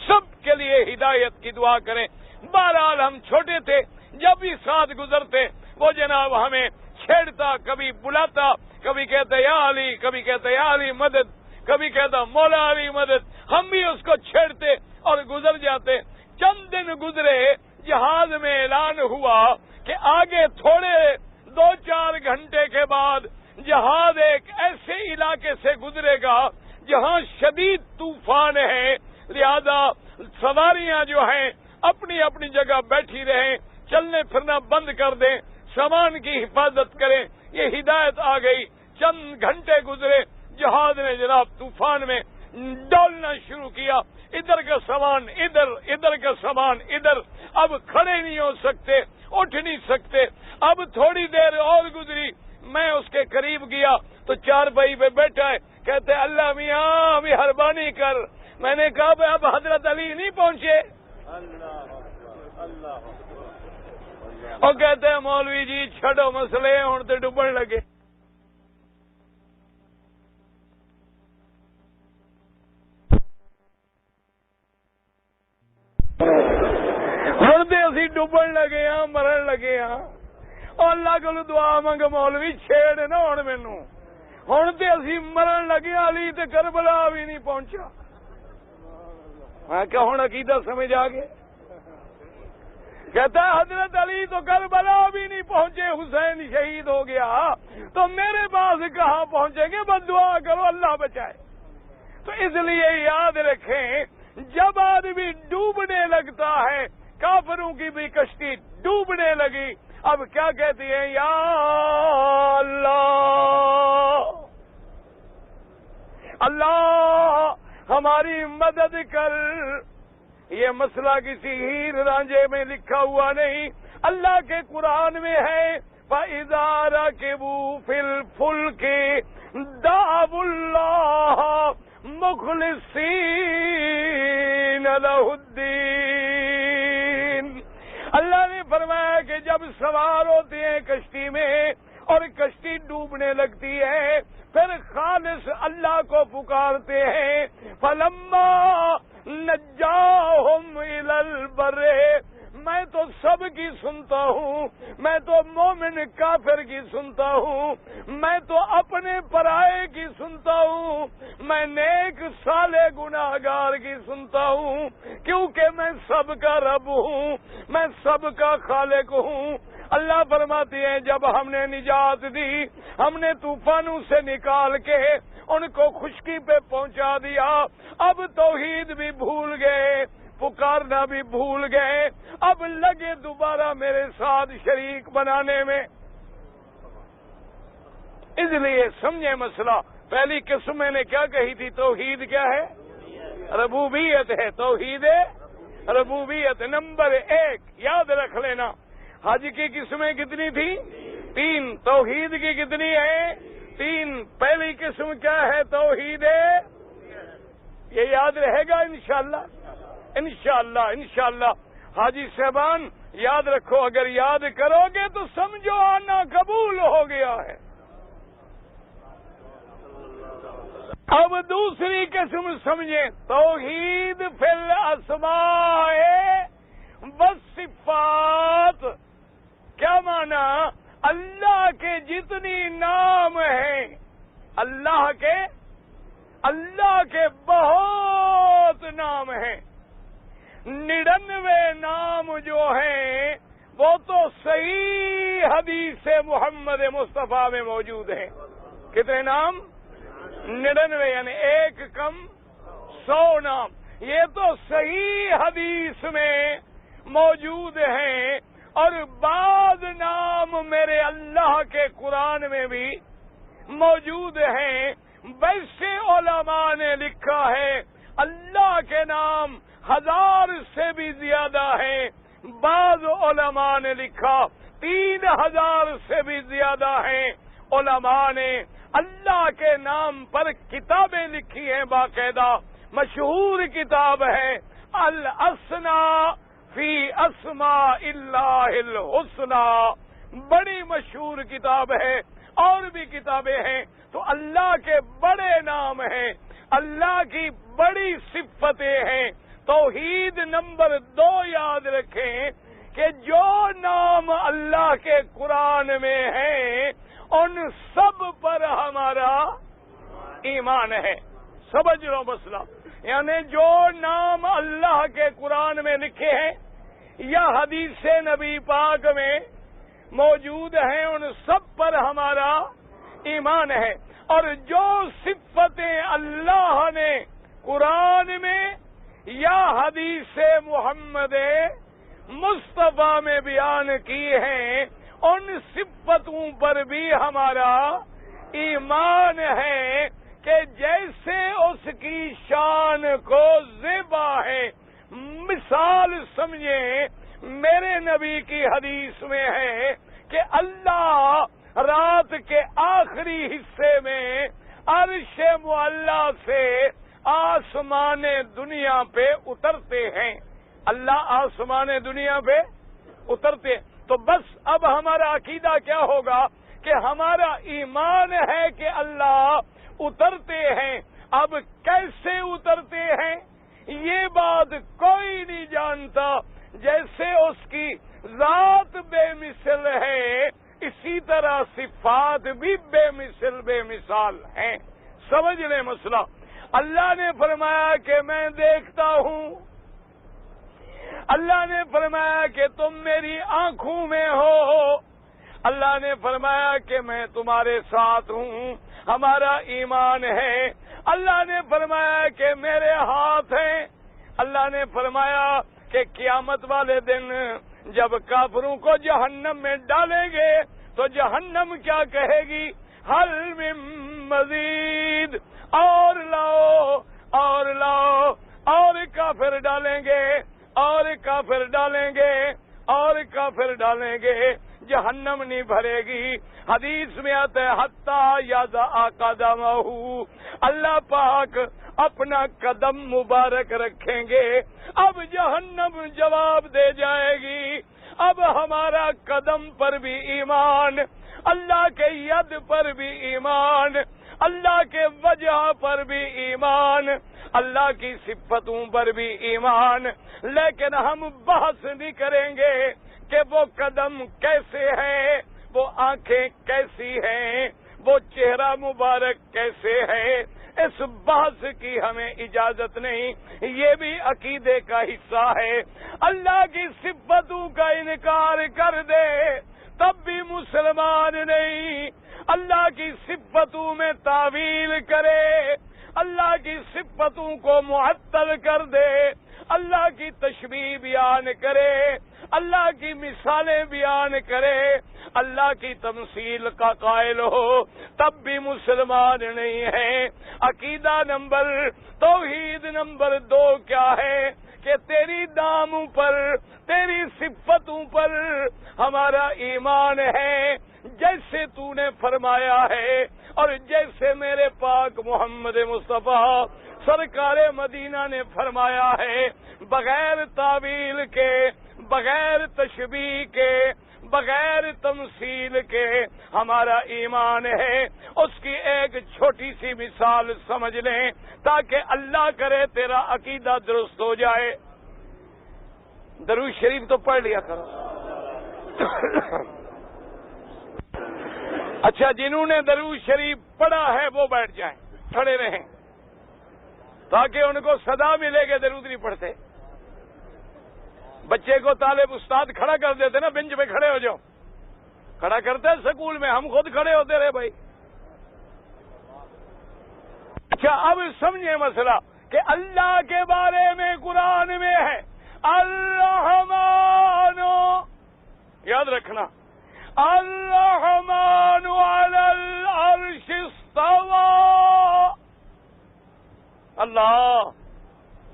[SPEAKER 1] سب کے لیے ہدایت کی دعا کریں۔ بہرحال ہم چھوٹے تھے، جب بھی ساتھ گزرتے وہ جناب ہمیں چھیڑتا، کبھی بلاتا، کبھی کہتا یا علی، کبھی کہتا یا علی مدد، کبھی کہتا مولا علی مدد، ہم بھی اس کو چھیڑتے اور گزر جاتے۔ چند دن گزرے، جہاز میں اعلان ہوا کہ آگے تھوڑے 2-4 گھنٹے کے بعد جہاز ایک ایسے علاقے سے گزرے گا جہاں شدید طوفان ہے، لہذا سواریاں جو ہیں اپنی اپنی جگہ بیٹھی رہیں، چلنے پھرنا بند کر دیں، سامان کی حفاظت کریں۔ یہ ہدایت آ گئی۔ چند گھنٹے گزرے، جہاز نے جناب طوفان میں ڈولنا شروع کیا، ادھر کا سامان ادھر، ادھر کا سامان ادھر، اب کھڑے نہیں ہو سکتے، اٹھ نہیں سکتے۔ اب تھوڑی دیر اور گزری، میں اس کے قریب گیا تو چارپائی پہ بیٹھا ہے، کہتے اللہ میاں مہربانی کر۔ میں نے کہا بھائی اب حضرت علی نہیں پہنچے؟ اور کہتے ہیں مولوی جی چھڑو مسئلے، ہوں تو ڈبن لگے۔ ہوں تو اسی ڈبن لگے ہاں، مرن لگے ہاں۔ اور اللہ کو دعا منگ مولوی چھیڑ نہ ہوں مینو، ہوں تو اسی مرن لگے، علی تے کربلا بھی نہیں پہنچا۔ میں کہ ہوں عقیدہ سمجھ آ گئے؟ کہتا ہے حضرت علی تو کربلا بھی نہیں پہنچے، حسین شہید ہو گیا، تو میرے پاس کہاں پہنچیں گے؟ بس دعا کرو اللہ بچائے۔ تو اس لیے یاد رکھیں، جب آدمی ڈوبنے لگتا ہے، کافروں کی بھی کشتی ڈوبنے لگی، اب کیا کہتی ہیں؟ یا اللہ، اللہ ہماری مدد کر۔ یہ مسئلہ کسی ہیر رانجھے میں لکھا ہوا نہیں، اللہ کے قرآن میں ہے۔ فَإِذَا رَكِبُوا فِي الْفُلْكِ دَعَوُا اللَّهَ مُخْلِصِينَ لَهُ الدِّينَ۔ اللہ نے فرمایا کہ جب سوار ہوتے ہیں کشتی میں اور کشتی ڈوبنے لگتی ہے، پھر خالص اللہ کو پکارتے ہیں۔ فَلَمَّا نَجَّاهُمْ إِلَى الْبَرِّ، میں تو سب کی سنتا ہوں، میں تو مومن کافر کی سنتا ہوں، میں تو اپنے پرائے کی سنتا ہوں، میں نیک صالح گناہگار کی سنتا ہوں، کیونکہ میں سب کا رب ہوں، میں سب کا خالق ہوں۔ اللہ فرماتی ہیں جب ہم نے نجات دی، ہم نے طوفانوں سے نکال کے ان کو خشکی پہ پہنچا دیا، اب توحید بھی بھول گئے، پکارنا بھی بھول گئے، اب لگے دوبارہ میرے ساتھ شریک بنانے میں۔ اس لیے سمجھے مسئلہ، پہلی قسم میں نے کیا کہی تھی؟ توحید کیا ہے؟ ربوبیت ہے، توحید ربوبیت نمبر 1 یاد رکھ لینا۔ حج کی قسمیں کتنی تھی؟ 3۔ توحید کی کتنی ہے؟ 3۔ پہلی قسم کیا ہے؟ توحید۔ یہ یاد رہے گا انشاءاللہ، انشاءاللہ انشاءاللہ۔ حاجی صاحبان یاد رکھو، اگر یاد کرو گے تو سمجھو آنا قبول ہو گیا ہے۔ اب دوسری قسم سمجھیں، توحید فی الاسماء والصفات۔ کیا معنی؟ اللہ کے جتنی نام ہیں، اللہ کے بہت نام ہیں، 99 نام جو ہیں وہ تو صحیح حدیث محمد مصطفیٰ میں موجود ہیں۔ کتنے نام؟ 99، یعنی 1 کم 100 نام، یہ تو صحیح حدیث میں موجود ہیں۔ اور بعض نام میرے اللہ کے قرآن میں بھی موجود ہیں۔ ویسے علماء نے لکھا ہے اللہ کے نام 1000 سے بھی زیادہ ہیں. بعض علماء نے لکھا 3000 سے بھی زیادہ ہیں. علماء نے اللہ کے نام پر کتابیں لکھی ہیں باقاعدہ. مشہور کتاب ہے الاسنا فی اسماء اللہ الحسنی، بڑی مشہور کتاب ہے. اور بھی کتابیں ہیں. تو اللہ کے بڑے نام ہیں، اللہ کی بڑی صفتیں ہیں. توحید نمبر 2 یاد رکھیں کہ جو نام اللہ کے قرآن میں ہیں ان سب پر ہمارا ایمان ہے. سمجھ لو مسئلہ. یعنی جو نام اللہ کے قرآن میں لکھے ہیں یا حدیث نبی پاک میں موجود ہیں ان سب پر ہمارا ایمان ہے. اور جو صفتیں اللہ نے قرآن میں یا حدیث محمد مصطفیٰ میں بیان کی ہیں ان صفتوں پر بھی ہمارا ایمان ہے کہ جیسے اس کی شان کو زیبا ہے. مثال سمجھیں، میرے نبی کی حدیث میں ہے کہ اللہ رات کے آخری حصے میں عرش معلی سے آسمان دنیا پہ اترتے ہیں. اللہ آسمان دنیا پہ اترتے ہیں. تو بس اب ہمارا عقیدہ کیا ہوگا کہ ہمارا ایمان ہے کہ اللہ اترتے ہیں. اب کیسے اترتے ہیں یہ بات کوئی نہیں جانتا. جیسے اس کی ذات بے مثل ہے اسی طرح صفات بھی بے مثل بے مثال ہیں. سمجھ لیں مسئلہ. اللہ نے فرمایا کہ میں دیکھتا ہوں. اللہ نے فرمایا کہ تم میری آنکھوں میں ہو. اللہ نے فرمایا کہ میں تمہارے ساتھ ہوں. ہمارا ایمان ہے. اللہ نے فرمایا کہ میرے ہاتھ ہیں. اللہ نے فرمایا کہ قیامت والے دن جب کافروں کو جہنم میں ڈالیں گے تو جہنم کیا کہے گی؟ حل من مزید، اور لاؤ اور لاؤ. اور کافر ڈالیں گے اور کافر ڈالیں گے اور کافر ڈالیں گے. جہنم نہیں بھرے گی. حدیث میں آتا ہے حتی یضع قدمہ، اللہ پاک اپنا قدم مبارک رکھیں گے. اب جہنم جواب دے جائے گی اب ہمارا قدم پر بھی ایمان، اللہ کے ید پر بھی ایمان، اللہ کے وجہ پر بھی ایمان، اللہ کی صفتوں پر بھی ایمان. لیکن ہم بحث نہیں کریں گے کہ وہ قدم کیسے ہے، وہ آنکھیں کیسی ہیں، وہ چہرہ مبارک کیسے ہے. اس بحث کی ہمیں اجازت نہیں. یہ بھی عقیدے کا حصہ ہے. اللہ کی صفتوں کا انکار کر دے تب بھی مسلمان نہیں. اللہ کی صفتوں میں تعویل کرے، اللہ کی صفتوں کو معطل کر دے، اللہ کی تشبیہ بیان کرے، اللہ کی مثالیں بیان کرے، اللہ کی تمثیل کا قائل ہو تب بھی مسلمان نہیں ہے. عقیدہ نمبر، توحید نمبر 2 کیا ہے کہ تیری ناموں پر، تیری صفتوں پر ہمارا ایمان ہے جیسے تو نے فرمایا ہے اور جیسے میرے پاک محمد مصطفیٰ سرکار مدینہ نے فرمایا ہے. بغیر تعویل کے، بغیر تشبیہ کے، بغیر تمثیل کے ہمارا ایمان ہے. اس کی ایک چھوٹی سی مثال سمجھ لیں تاکہ اللہ کرے تیرا عقیدہ درست ہو جائے. درود شریف تو پڑھ لیا کرو. اچھا، جنہوں نے درود شریف پڑھا ہے وہ بیٹھ جائیں، کھڑے رہیں تاکہ ان کو صدا ملے کہ درود نہیں پڑھتے. بچے کو طالب استاد کھڑا کر دیتے نا، بنچ پہ کھڑے ہو جاؤ. کھڑا کرتے ہیں سکول میں، ہم خود کھڑے ہوتے رہے بھائی. اچھا، اب سمجھیں مسئلہ کہ اللہ کے بارے میں قرآن میں ہے الرحمن، یاد رکھنا، الرحمن علی العرش استوى. اللہ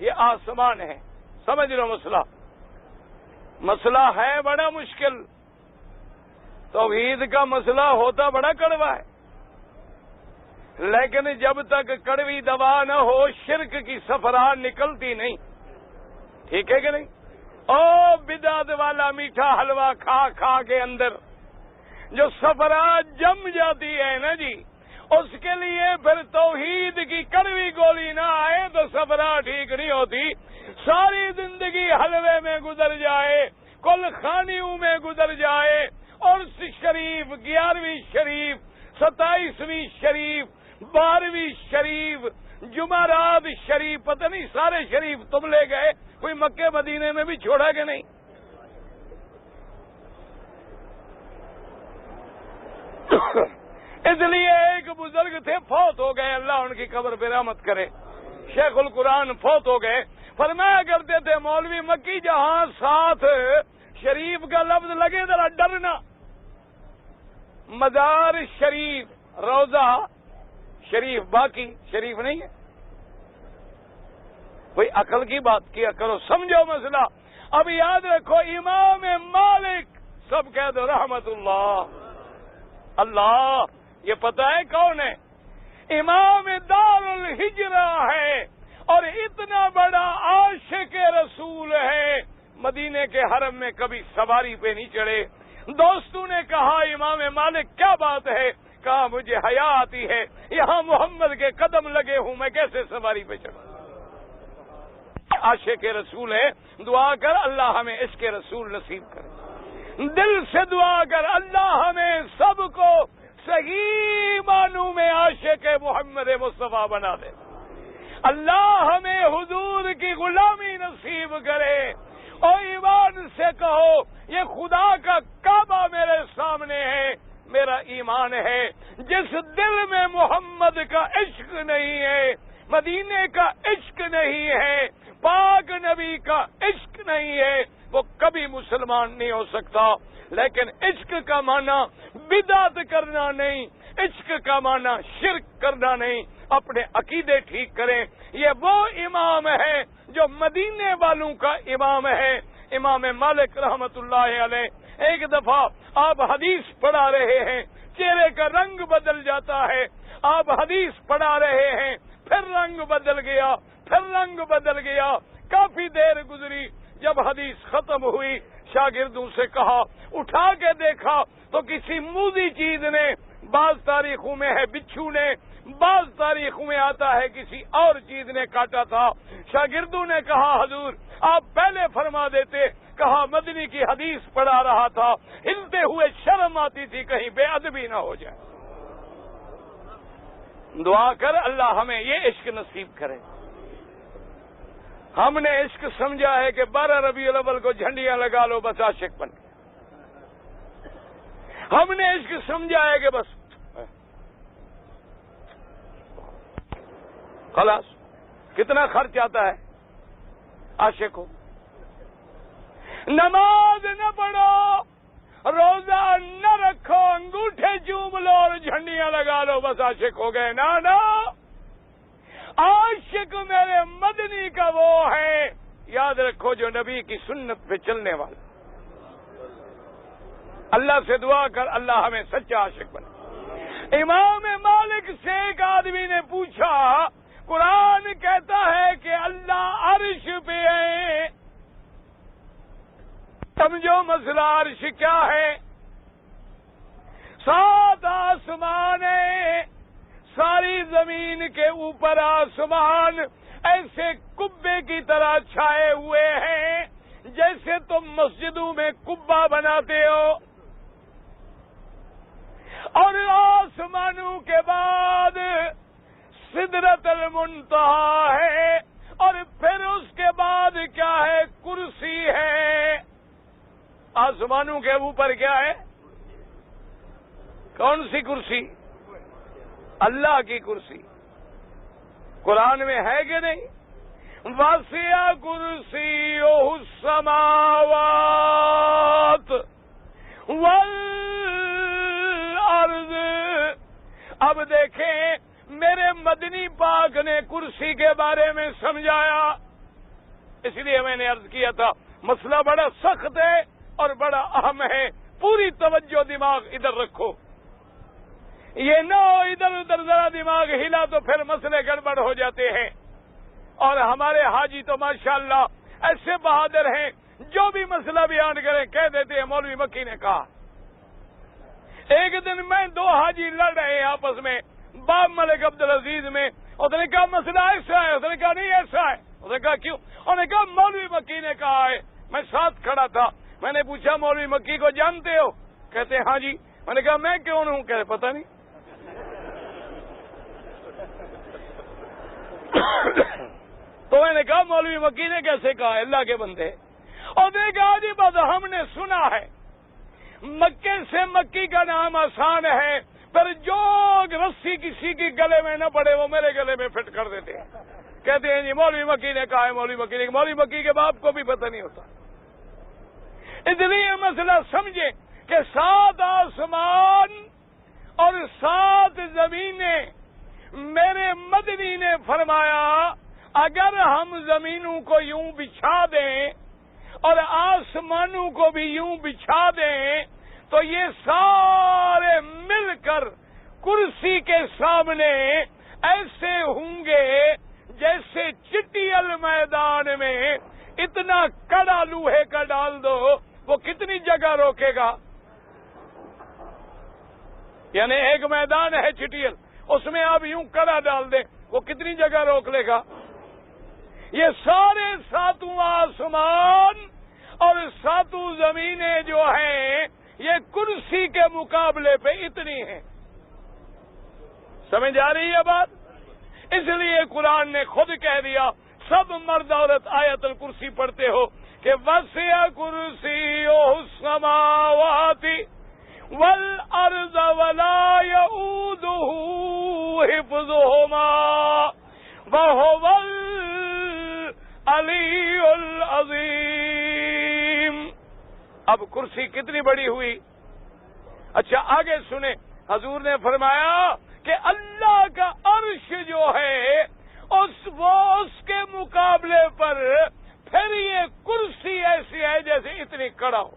[SPEAKER 1] یہ آسمان ہے. سمجھ لو مسئلہ ہے بڑا مشکل. توحید کا مسئلہ ہوتا بڑا کڑوا ہے، لیکن جب تک کڑوی دوا نہ ہو شرک کی صفرا نکلتی نہیں. ٹھیک ہے کہ نہیں؟ او بدعت والا میٹھا حلوہ کھا کھا کے اندر جو صفرا جم جاتی ہے نا جی، اس کے لیے پھر توحید کی کڑوی گولی نہ آئے تو صفرا ٹھیک نہیں ہوتی. ساری زندگی حلوے میں گزر جائے، کل خانیوں میں گزر جائے، اور شریف 11ویں شریف 27ویں شریف 12ویں شریف جمعرات شریف، پتہ نہیں سارے شریف تم لے گئے، کوئی مکے مدینے میں بھی چھوڑا کہ نہیں؟ اس لیے ایک بزرگ تھے فوت ہو گئے، اللہ ان کی قبر پہ رحمت کرے، شیخ القرآن فوت ہو گئے. فرمایا کرتے تھے مولوی مکی جہاں ساتھ شریف کا لفظ لگے ذرا ڈرنا. مزار شریف، روزہ شریف، باقی شریف نہیں ہے. کوئی عقل کی بات کیا کرو، سمجھو مسئلہ. اب یاد رکھو امام مالک، سب کہہ دو رحمت اللہ. اللہ یہ پتہ ہے کون ہے؟ امام دار الہجرہ ہے اور اتنا بڑا عاشق رسول ہے. مدینے کے حرم میں کبھی سواری پہ نہیں چڑھے. دوستوں نے کہا امام مالک کیا بات ہے؟ کہا مجھے حیا آتی ہے، یہاں محمد کے قدم لگے ہوں، میں کیسے سواری پہ چڑھوں؟ عاشق رسول ہے. دعا کر اللہ ہمیں عشق رسول نصیب کرے. دل سے دعا کر اللہ ہمیں سب کو صحیح معنوں میں عاشق محمد مصطفیٰ بنا دے. اللہ ہمیں حضور کی غلامی نصیب کرے. اور ایمان سے کہو یہ خدا کا کعبہ میرے سامنے ہے، میرا ایمان ہے. جس دل میں محمد کا عشق نہیں ہے، مدینے کا عشق نہیں ہے، پاک نبی کا عشق نہیں ہے، وہ کبھی مسلمان نہیں ہو سکتا. لیکن عشق کا معنی بدعت کرنا نہیں، عشق کا معنی شرک کرنا نہیں. اپنے عقیدے ٹھیک کریں. یہ وہ امام ہے جو مدینے والوں کا امام ہے، امام مالک رحمت اللہ علیہ. ایک دفعہ آپ حدیث پڑھا رہے ہیں، چہرے کا رنگ بدل جاتا ہے. آپ حدیث پڑھا رہے ہیں، پھر رنگ بدل گیا، پھر رنگ بدل گیا. کافی دیر گزری، جب حدیث ختم ہوئی شاگردوں سے کہا، اٹھا کے دیکھا تو کسی موذی چیز نے، بعض تاریخوں میں ہے بچھو نے، بعض تاریخوں میں آتا ہے کسی اور چیز نے کاٹا تھا. شاگردوں نے کہا حضور آپ پہلے فرما دیتے. کہا مدنی کی حدیث پڑھا رہا تھا، ہلتے ہوئے شرم آتی تھی کہیں بے ادبی نہ ہو جائے. دعا کر اللہ ہمیں یہ عشق نصیب کرے. ہم نے عشق سمجھا ہے کہ 12 ربیع الاول کو جھنڈیاں لگا لو بس عاشق بن. ہم نے عشق سمجھا ہے کہ بس خلاص. کتنا خرچ آتا ہے عاشق کو؟ نماز نہ پڑھو، روزہ نہ رکھو، انگوٹھے چوم لو اور جھنڈیاں لگا لو بس عاشق ہو گئے. نا عاشق میرے مدنی کا وہ ہے، یاد رکھو، جو نبی کی سنت پہ چلنے والا. اللہ سے دعا کر اللہ ہمیں سچا عاشق بنا. امام مالک سے ایک آدمی نے پوچھا، قرآن کہتا ہے کہ اللہ عرش پہ ہے، سمجھو مسئلہ عرش کیا ہے؟ 7 آسمان ہے، ساری زمین کے اوپر آسمان ایسے کبے کی طرح چھائے ہوئے ہیں جیسے تم مسجدوں میں کبا بناتے ہو. اور آسمانوں کے بعد سدرۃ المنتہا ہے، اور پھر اس کے بعد کیا ہے؟ کرسی ہے. آسمانوں کے اوپر کیا ہے؟ کون سی کرسی؟ اللہ کی کرسی. قرآن میں ہے کہ نہیں؟ وسع کرسیہ السماوات والارض. اب دیکھیں میرے مدنی پاک نے کرسی کے بارے میں سمجھایا. اس لیے میں نے عرض کیا تھا مسئلہ بڑا سخت ہے اور بڑا اہم ہے، پوری توجہ دماغ ادھر رکھو، یہ نہ ہو ادھر ادھر ذرا دماغ ہلا تو پھر مسئلے گڑبڑ ہو جاتے ہیں۔ اور ہمارے حاجی تو ماشاءاللہ ایسے بہادر ہیں، جو بھی مسئلہ بیان کریں کہہ دیتے ہیں مولوی مکی نے کہا۔ ایک دن میں دو حاجی لڑ رہے ہیں آپس میں باب ملک عبدالعزیز میں، اس نے کہا مسئلہ ایسا ہے، اس نے کہا نہیں ایسا ہے، اس نے کہا کیوں؟ انہوں نے کہا مولوی مکی نے کہا ہے۔ میں ساتھ کھڑا تھا، میں نے پوچھا مولوی مکی کو جانتے ہو؟ کہتے ہاں جی۔ میں نے کہا میں کون ہوں؟ کہتے پتہ نہیں۔ تو میں نے کہا مولوی مکی نے کیسے کہا ہے اللہ کے بندے؟ اور نے کہا جی بس ہم نے سنا ہے مکے سے مکی کا نام آسان ہے، پر جو رسی کسی کی گلے میں نہ پڑے وہ میرے گلے میں فٹ کر دیتے ہیں۔ کہتے ہیں جی مولوی مکی نے کہا ہے، مولوی مکی نے، مولوی مکی کے باپ کو بھی پتہ نہیں ہوتا۔ اس لیے مسئلہ سمجھے کہ 7 آسمان اور 7 زمینیں، میرے مدنی نے فرمایا اگر ہم زمینوں کو یوں بچھا دیں اور آسمانوں کو بھی یوں بچھا دیں تو یہ سارے مل کر کرسی کے سامنے ایسے ہوں گے جیسے چٹیل میدان میں اتنا کڑا لوہے کا ڈال دو وہ کتنی جگہ روکے گا؟ یعنی ایک میدان ہے چٹیل، اس میں آپ یوں کڑا ڈال دیں وہ کتنی جگہ روک لے گا؟ یہ سارے 7 آسمان اور 7 زمینیں جو ہیں یہ کرسی کے مقابلے پہ اتنی ہیں۔ سمجھ آ رہی ہے بات؟ اس لیے قرآن نے خود کہہ دیا، سب مرد عورت آیت الکرسی پڑھتے ہو کہ وسع کرسیہ السماوات والارض ولا یؤودہ حفظہما وہو العلی العظیم۔ اب کرسی کتنی بڑی ہوئی؟ اچھا آگے سنیں، حضور نے فرمایا کہ اللہ کا عرش جو ہے اس کے مقابلے پر پھر یہ کرسی ایسی ہے جیسے اتنی کڑا ہو،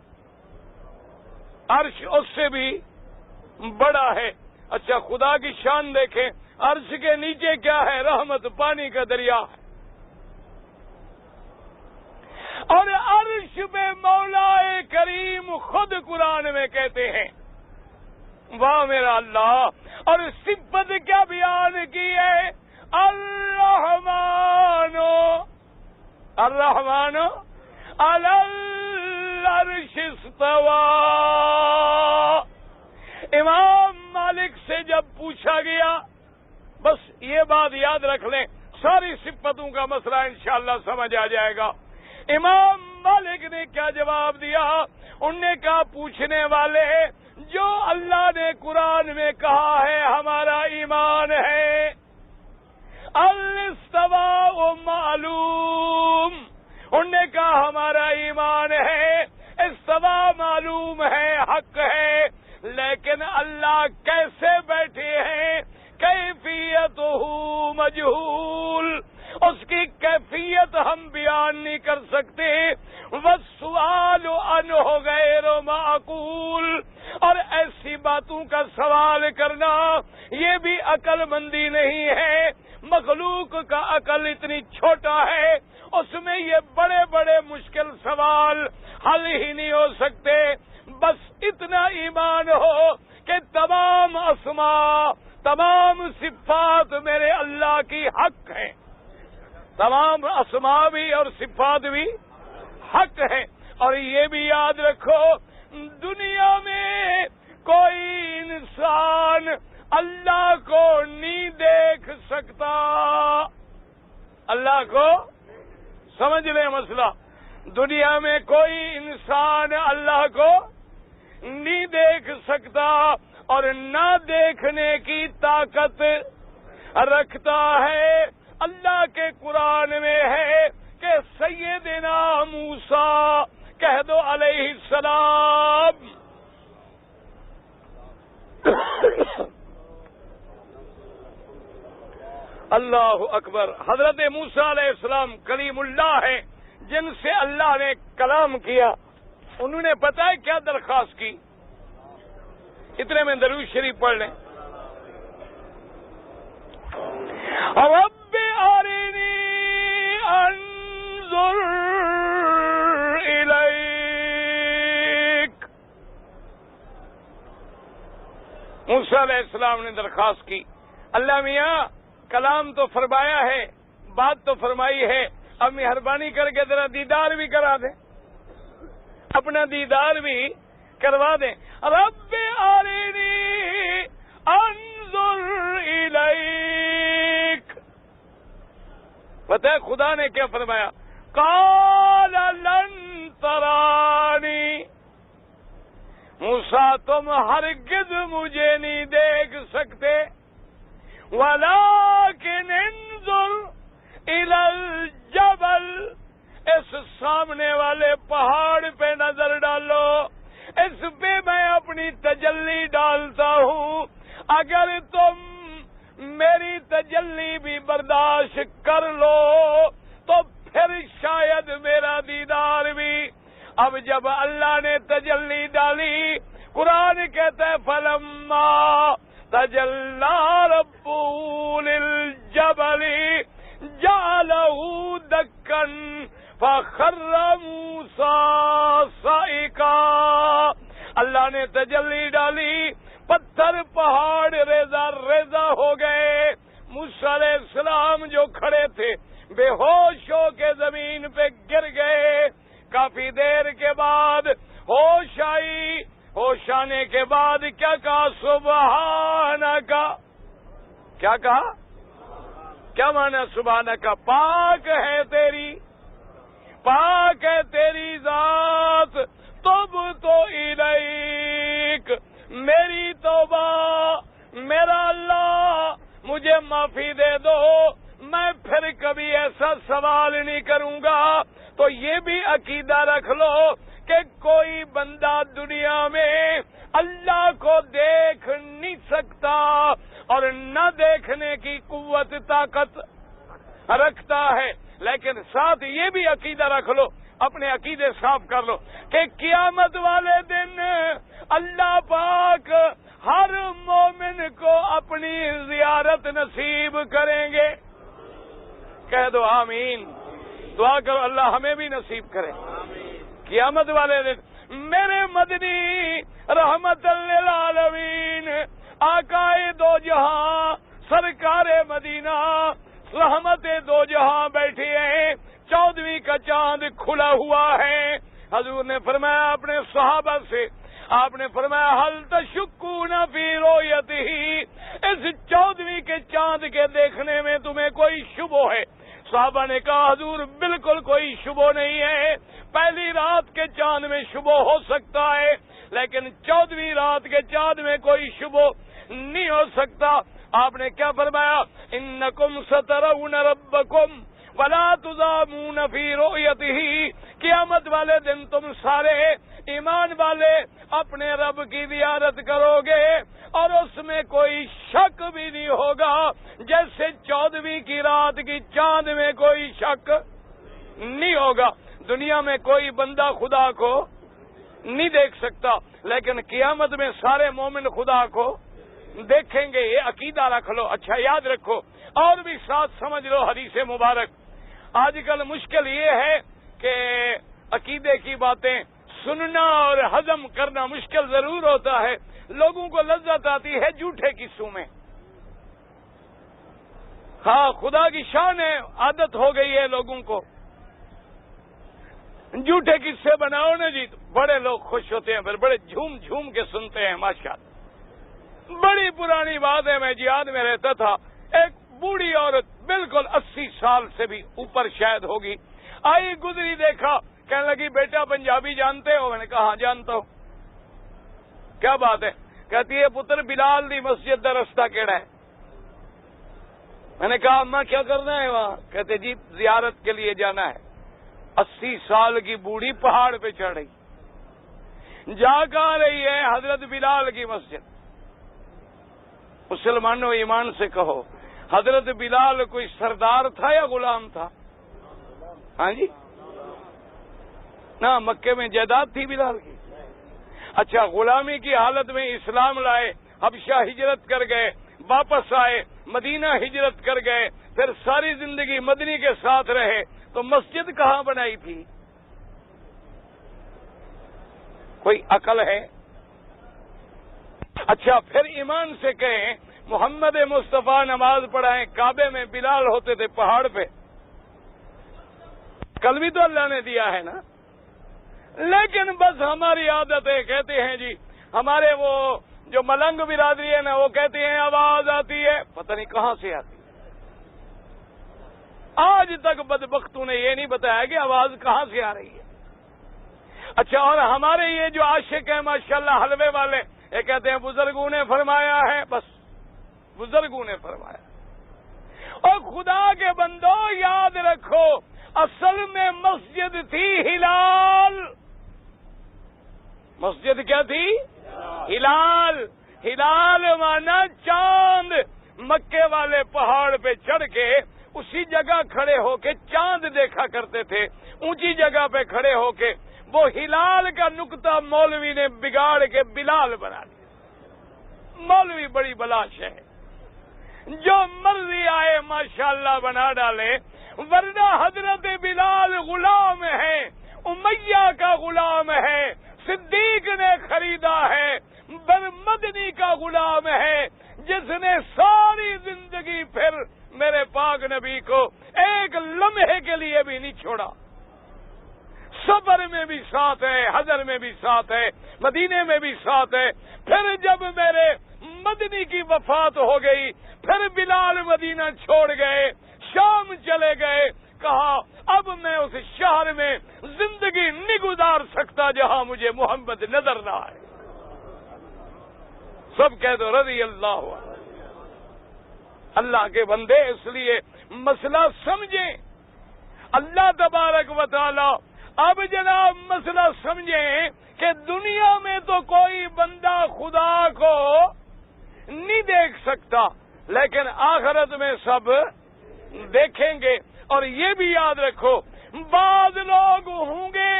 [SPEAKER 1] عرش اس سے بھی بڑا ہے۔ اچھا خدا کی شان دیکھیں، عرش کے نیچے کیا ہے؟ رحمت، پانی کا دریا ہے، اور عرش میں مولا کریم خود قرآن میں کہتے ہیں واہ میرا اللہ، اور صفت کیا بیان کی ہے؟ الرحمن الرحمن علی العرش استوى۔ امام مالک سے جب پوچھا گیا، بس یہ بات یاد رکھ لیں، ساری صفتوں کا مسئلہ انشاءاللہ سمجھ آ جائے گا۔ امام مالک نے کیا جواب دیا؟ انہوں نے کہا پوچھنے والے، جو اللہ نے قرآن میں کہا ہے ہمارا ایمان ہے، الاستواء معلوم، انہوں نے کہا ہمارا ایمان ہے، استوا معلوم ہے، حق ہے، لیکن اللہ کیسے بیٹھے ہیں کیفیتہ مجہول، اس کی کیفیت ہم بیان نہیں کر سکتے، والسؤال عنہ غیر معقول، اور ایسی باتوں کا سوال کرنا یہ بھی عقل مندی نہیں ہے۔ مخلوق کا عقل اتنی چھوٹا ہے، اس میں یہ بڑے بڑے مشکل سوال حل ہی نہیں ہو سکتے۔ بس اتنا ایمان ہو کہ تمام اسماء، تمام صفات میرے اللہ کی حق ہیں، تمام اسماء بھی اور صفات بھی حق ہیں۔ اور یہ بھی یاد رکھو دنیا میں کوئی انسان اللہ کو نہیں دیکھ سکتا، اللہ کو سمجھ لیں مسئلہ، دنیا میں کوئی انسان اللہ کو نہیں دیکھ سکتا اور نہ دیکھنے کی طاقت رکھتا ہے۔ اللہ کے قرآن میں ہے کہ سیدنا موسیٰ کہہ دو علیہ السلام، اللہ اکبر، حضرت موسیٰ علیہ السلام کلیم اللہ ہیں، جن سے اللہ نے کلام کیا انہوں نے پتہ ہے کیا درخواست کی؟ اتنے میں درود شریف پڑھ لیں. رب ارنی انظر الیک. موسیٰ علیہ السلام نے درخواست کی اللہ میاں کلام تو فرمایا ہے، بات تو فرمائی ہے، اب مہربانی کر کے ذرا دیدار بھی کرا دیں، اپنا دیدار بھی کروا دیں. رب ارنی انظر الیک. پتہ ہے خدا نے کیا فرمایا؟ قال لن ترانی. موسیٰ تم ہرگز مجھے نہیں دیکھ سکتے، ولکن انظر الی الجبل. اس سامنے والے پہاڑ پہ نظر ڈالو، اس پہ میں اپنی تجلی ڈالتا ہوں. اگر تم میری تجلی بھی برداشت کر لو تو پھر شاید میرا دیدار بھی. اب جب اللہ نے تجلی ڈالی، قرآن کہتا ہے فلما تجلی ربہ للجبل جعلہ دکا فخر موسیٰ صعقا. اللہ نے تجلی ڈالی، پتھر پہاڑ ریزہ ریزہ ہو گئے. موسیٰ علیہ السلام جو کھڑے تھے بے ہوش ہو کے زمین پہ گر گئے. کافی دیر کے بعد ہوش آئی. ہوش آنے کے بعد کیا کہا؟ سبحانک. کیا کہا؟ کیا معنی سبحانک؟ پاک ہے تیری، پاک ہے تیری ذات. تبت الیک. میری توبہ، میرا اللہ مجھے معافی دے دو، میں پھر کبھی ایسا سوال نہیں کروں گا. تو یہ بھی عقیدہ رکھ لو کہ کوئی بندہ دنیا میں اللہ کو دیکھ نہیں سکتا اور نہ دیکھنے کی قوت طاقت رکھتا ہے. لیکن ساتھ یہ بھی عقیدہ رکھ لو، اپنے عقیدے صاف کر لو کہ قیامت والے دن اللہ پاک ہر مومن کو اپنی زیارت نصیب کریں گے. کہہ دو آمین. دعا کرو اللہ ہمیں بھی نصیب کرے. قیامت والے دن میرے مدنی رحمت للعالمین آقائے دو جہاں سرکار مدینہ رحمت دو جہاں بیٹھی ہیں. 14ویں کا چاند کھلا ہوا ہے. حضور نے فرمایا اپنے صحابہ سے، آپ نے فرمایا حل تشکون فی رؤیتہ. اس 14ویں کے چاند کے دیکھنے میں تمہیں کوئی شبہ ہے؟ صحابہ نے کہا حضور بالکل کوئی شبہ نہیں ہے. پہلی رات کے چاند میں شبہ ہو سکتا ہے لیکن 14ویں رات کے چاند میں کوئی شبہ نہیں ہو سکتا. آپ نے کیا فرمایا؟ انکم سترون ربکم ولا تضامون فی رؤیتہ. قیامت والے دن تم سارے ایمان والے اپنے رب کی زیارت کرو گے اور اس میں کوئی شک بھی نہیں ہوگا جیسے 14ویں کی رات کی چاند میں کوئی شک نہیں ہوگا. دنیا میں کوئی بندہ خدا کو نہیں دیکھ سکتا لیکن قیامت میں سارے مومن خدا کو دیکھیں گے. یہ عقیدہ رکھ لو. اچھا یاد رکھو اور بھی ساتھ سمجھ لو حدیث مبارک. آج کل مشکل یہ ہے کہ عقیدے کی باتیں سننا اور ہضم کرنا مشکل ضرور ہوتا ہے. لوگوں کو لذت آتی ہے جھوٹے قصوں میں. ہاں خدا کی شان ہے، عادت ہو گئی ہے لوگوں کو. جھوٹے قصے بناؤ نا جی، بڑے لوگ خوش ہوتے ہیں، پھر بڑے جھوم جھوم کے سنتے ہیں. ماشاءاللہ بڑی پرانی بات ہے، میں جہاد میں رہتا تھا. ایک بوڑھی عورت بالکل 80 سال سے بھی اوپر شاید ہوگی، آئی گزری، دیکھا، کہنے لگی بیٹا پنجابی جانتے ہو؟ میں نے کہا ہاں جانتا ہوں. کیا بات ہے؟ کہتی ہے پتر بلال دی مسجد دا رستہ کیڑا ہے؟ میں نے کہا اماں کیا کرنا ہے وہاں؟ کہتے جی زیارت کے لیے جانا ہے. 80 سال کی بوڑھی پہاڑ پہ چڑھ رہی، جا کہاں رہی ہے؟ حضرت بلال کی مسجد. مسلمانوں ایمان سے کہو حضرت بلال کوئی سردار تھا یا غلام تھا؟ ہاں جی نہ مکے میں جائیداد تھی بلال کی؟ اچھا، غلامی کی حالت میں اسلام لائے، حبشہ ہجرت کر گئے، واپس آئے، مدینہ ہجرت کر گئے، پھر ساری زندگی مدنی کے ساتھ رہے، تو مسجد کہاں بنائی تھی؟ کوئی عقل ہے؟ اچھا، پھر ایمان سے کہیں محمد مصطفیٰ نماز پڑھائیں کعبے میں، بلال ہوتے تھے پہاڑ پہ، کل بھی تو اللہ نے دیا ہے نا۔ لیکن بس ہماری عادت ہے، کہتے ہیں جی ہمارے وہ جو ملنگ برادری ہے نا، وہ کہتے ہیں آواز آتی ہے، پتہ نہیں کہاں سے آتی۔ آج تک بدبختوں نے یہ نہیں بتایا کہ آواز کہاں سے آ رہی ہے۔ اچھا، اور ہمارے یہ جو عاشق ہیں ماشاءاللہ حلوے والے، یہ کہتے ہیں بزرگوں نے فرمایا ہے، بس بزرگوں نے فرمایا۔ اور خدا کے بندو یاد رکھو، اصل میں مسجد تھی ہلال۔ مسجد کیا تھی؟ ہلال۔ ہلال مانا چاند۔ مکے والے پہاڑ پہ چڑھ کے اسی جگہ کھڑے ہو کے چاند دیکھا کرتے تھے، اونچی جگہ پہ کھڑے ہو کے۔ وہ ہلال کا نقطہ مولوی نے بگاڑ کے بلال بنا دیا۔ مولوی بڑی بلاش ہے، جو مرضی آئے ماشاءاللہ بنا ڈالے، ورنہ حضرت بلال غلام ہے، امیہ کا غلام ہے، صدیق نے خریدا ہے، مدنی کا غلام ہے، جس نے ساری زندگی پھر میرے پاک نبی کو ایک لمحے کے لیے بھی نہیں چھوڑا۔ صبر میں بھی ساتھ ہے، حضر میں بھی ساتھ ہے، مدینے میں بھی ساتھ ہے۔ پھر جب میرے مدنی کی وفات ہو گئی، پھر بلال مدینہ چھوڑ گئے، شام چلے گئے، کہا اب میں اس شہر میں زندگی نہیں گزار سکتا جہاں مجھے محمد نظر نہ آئے۔ سب کہہ دو رضی اللہ عنہ۔ اللہ کے بندے، اس لیے مسئلہ سمجھیں، اللہ تبارک و تعالی۔ اب جناب مسئلہ سمجھیں کہ دنیا میں تو کوئی بندہ خدا کو نہیں دیکھ سکتا، لیکن آخرت میں سب دیکھیں گے۔ اور یہ بھی یاد رکھو، بعض لوگ ہوں گے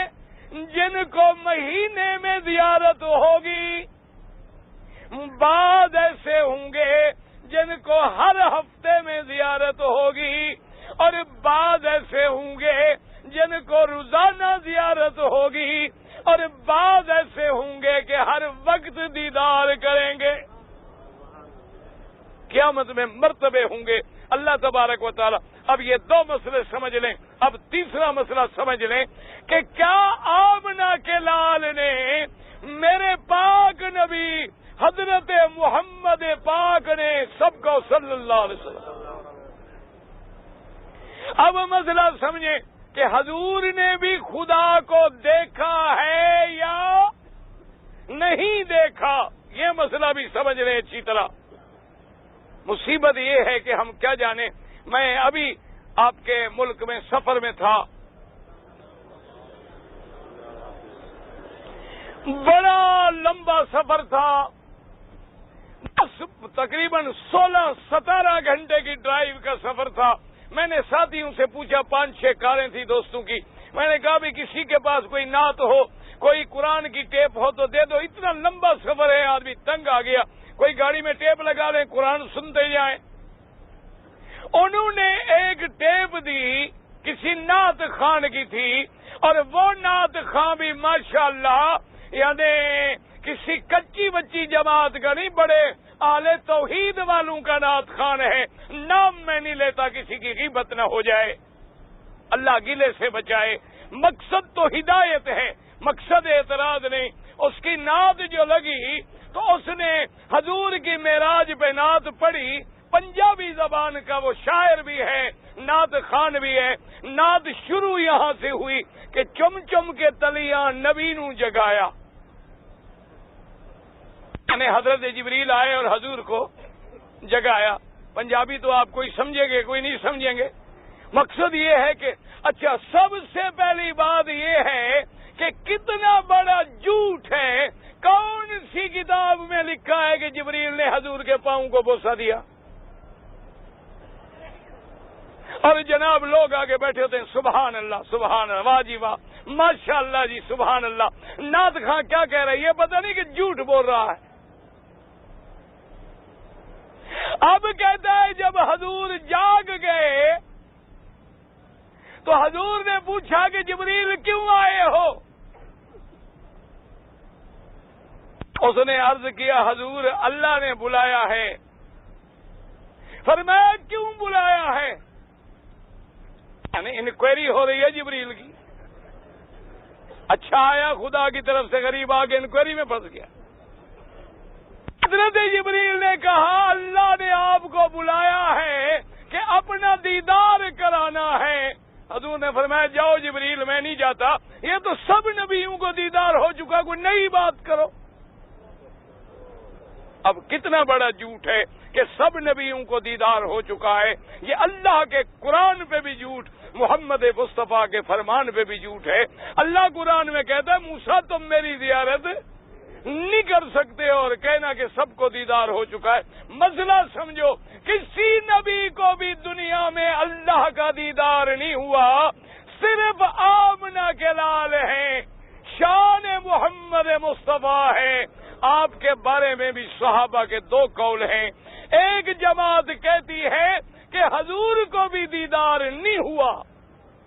[SPEAKER 1] جن کو مہینے میں زیارت ہوگی، بعض ایسے ہوں گے جن کو ہر ہفتے میں زیارت ہوگی، اور بعض ایسے ہوں گے جن کو روزانہ زیارت ہوگی، اور بعض ایسے ہوں گے کہ ہر وقت دیدار کریں گے۔ قیامت میں مرتبے ہوں گے۔ اللہ تبارک و تعالی اب یہ دو مسئلے سمجھ لیں، اب تیسرا مسئلہ سمجھ لیں کہ کیا آمنہ کے لال نے میرے پاک نبی حضرت محمد پاک نے سب کو صلی اللہ علیہ وسلم۔ اب مسئلہ سمجھیں کہ حضور نے بھی خدا کو دیکھا ہے یا نہیں دیکھا، یہ مسئلہ بھی سمجھ رہے اچھی طرح۔ مصیبت یہ ہے کہ ہم کیا جانیں۔ میں ابھی آپ کے ملک میں سفر میں تھا، بڑا لمبا سفر تھا، تقریباً 16-17 گھنٹے کی ڈرائیو کا سفر تھا۔ میں نے ساتھیوں سے پوچھا، 5-6 کاریں تھی دوستوں کی، میں نے کہا بھی کسی کے پاس کوئی نعت ہو، کوئی قرآن کی ٹیپ ہو تو دے دو، اتنا لمبا سفر ہے، آدمی تنگ آ گیا، کوئی گاڑی میں ٹیپ لگا دیں، قرآن سنتے جائیں۔ انہوں نے ایک ٹیپ دی، کسی نعت خان کی تھی، اور وہ نعت خان بھی ماشاءاللہ یعنی کسی کچی بچی جماعت کا نہیں، بڑے اہل توحید والوں کا نعت خان ہے۔ نام میں نہیں لیتا، کسی کی غیبت نہ ہو جائے، اللہ گلے سے بچائے۔ مقصد تو ہدایت ہے، مقصد اعتراض نہیں۔ اس کی نعت جو لگی تو اس نے حضور کی معراج پہ نعت پڑھی، پنجابی زبان کا وہ شاعر بھی ہے، نعت خان بھی ہے۔ نعت شروع یہاں سے ہوئی کہ چم چم کے تلیاں نبی نو جگایا، یعنی حضرت جبریل آئے اور حضور کو جگایا۔ پنجابی تو آپ کوئی سمجھیں گے، کوئی نہیں سمجھیں گے۔ مقصد یہ ہے کہ اچھا، سب سے پہلی بات یہ ہے کہ کتنا بڑا جھوٹ ہے، کون سی کتاب میں لکھا ہے کہ جبریل نے حضور کے پاؤں کو بوسہ دیا؟ اور جناب لوگ آگے بیٹھے ہوتے ہیں، سبحان اللہ سبحان اللہ، واہ جی واہ، ماشاءاللہ جی سبحان اللہ، نعت خاں کیا کہہ رہی ہے پتہ نہیں کہ جھوٹ بول رہا ہے۔ اب کہتا ہے جب حضور جاگ گئے تو حضور نے پوچھا کہ جبریل کیوں آئے ہو؟ اس نے عرض کیا حضور اللہ نے بلایا ہے۔ فرمایا کیوں بلایا ہے؟ یعنی انکوائری ہو رہی ہے جبریل کی۔ اچھا آیا خدا کی طرف سے غریب آگے انکوائری میں پھنس گیا۔ حضرت جبریل نے کہا اللہ نے آپ کو بلایا ہے کہ اپنا دیدار کرانا ہے۔ حضور نے فرمایا جاؤ جبریل میں نہیں جاتا، یہ تو سب نبیوں کو دیدار ہو چکا، کوئی نئی بات کرو۔ اب کتنا بڑا جھوٹ ہے کہ سب نبیوں کو دیدار ہو چکا ہے، یہ اللہ کے قرآن پہ بھی جھوٹ، محمد مصطفیٰ کے فرمان پہ بھی جھوٹ ہے۔ اللہ قرآن میں کہتا ہے موسیٰ تم میری زیارت نہیں کر سکتے اور کہنا کہ سب کو دیدار ہو چکا ہے۔ مسئلہ سمجھو، کسی نبی کو بھی دنیا میں اللہ کا دیدار نہیں ہوا، صرف آمنہ کے لال ہیں، شان محمد مصطفیٰ ہے۔ آپ کے بارے میں بھی صحابہ کے دو قول ہیں۔ ایک جماعت کہتی ہے کہ حضور کو بھی دیدار نہیں ہوا،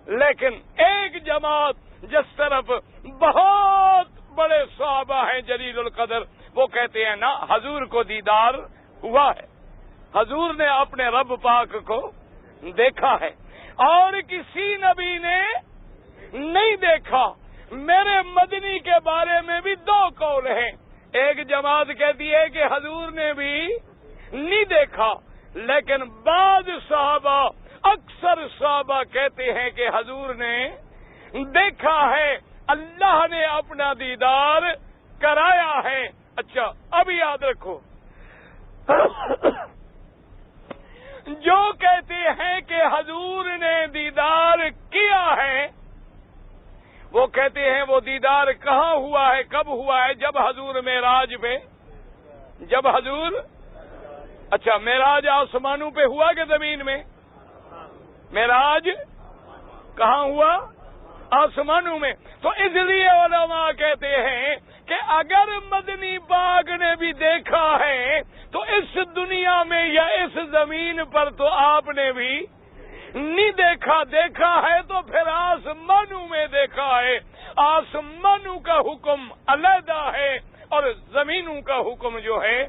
[SPEAKER 1] لیکن ایک جماعت جس طرف بہت بڑے صحابہ ہیں جلیل القدر، وہ کہتے ہیں نا حضور کو دیدار ہوا ہے، حضور نے اپنے رب پاک کو دیکھا ہے اور کسی نبی نے نہیں دیکھا۔ میرے مدنی کے بارے میں بھی دو قول ہیں۔ ایک جماعت کہتی ہے کہ حضور نے بھی نہیں دیکھا، لیکن بعض صحابہ، اکثر صحابہ کہتے ہیں کہ حضور نے دیکھا ہے، اللہ نے اپنا دیدار کرایا ہے۔ اچھا اب یاد رکھو، جو کہتے ہیں کہ حضور نے دیدار کیا ہے، وہ کہتے ہیں وہ دیدار کہاں ہوا ہے، کب ہوا ہے؟ جب حضور معراج پہ، جب حضور، اچھا معراج آسمانوں پہ ہوا کہ زمین میں؟ معراج کہاں ہوا؟ آسمانوں میں۔ تو اس لیے علماء کہتے ہیں کہ اگر مدنی پاک نے بھی دیکھا ہے تو اس دنیا میں یا اس زمین پر تو آپ نے بھی نہیں دیکھا، دیکھا ہے تو پھر آسمانوں میں دیکھا ہے۔ آسمانوں کا حکم علیحدہ ہے اور زمینوں کا حکم جو ہے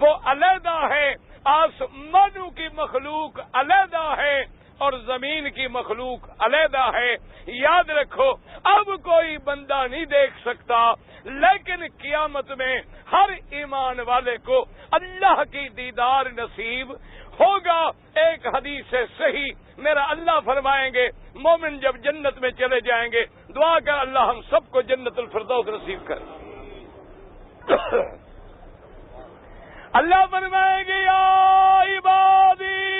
[SPEAKER 1] وہ علیحدہ ہے۔ آسمانوں کی مخلوق علیحدہ ہے اور زمین کی مخلوق علیحدہ ہے۔ یاد رکھو اب کوئی بندہ نہیں دیکھ سکتا، لیکن قیامت میں ہر ایمان والے کو اللہ کی دیدار نصیب ہوگا۔ ایک حدیث ہے صحیح، میرا اللہ فرمائیں گے مومن جب جنت میں چلے جائیں گے دعا کر اللہ ہم سب کو جنت الفردوس نصیب کرے۔ اللہ فرمائیں گے یا عبادی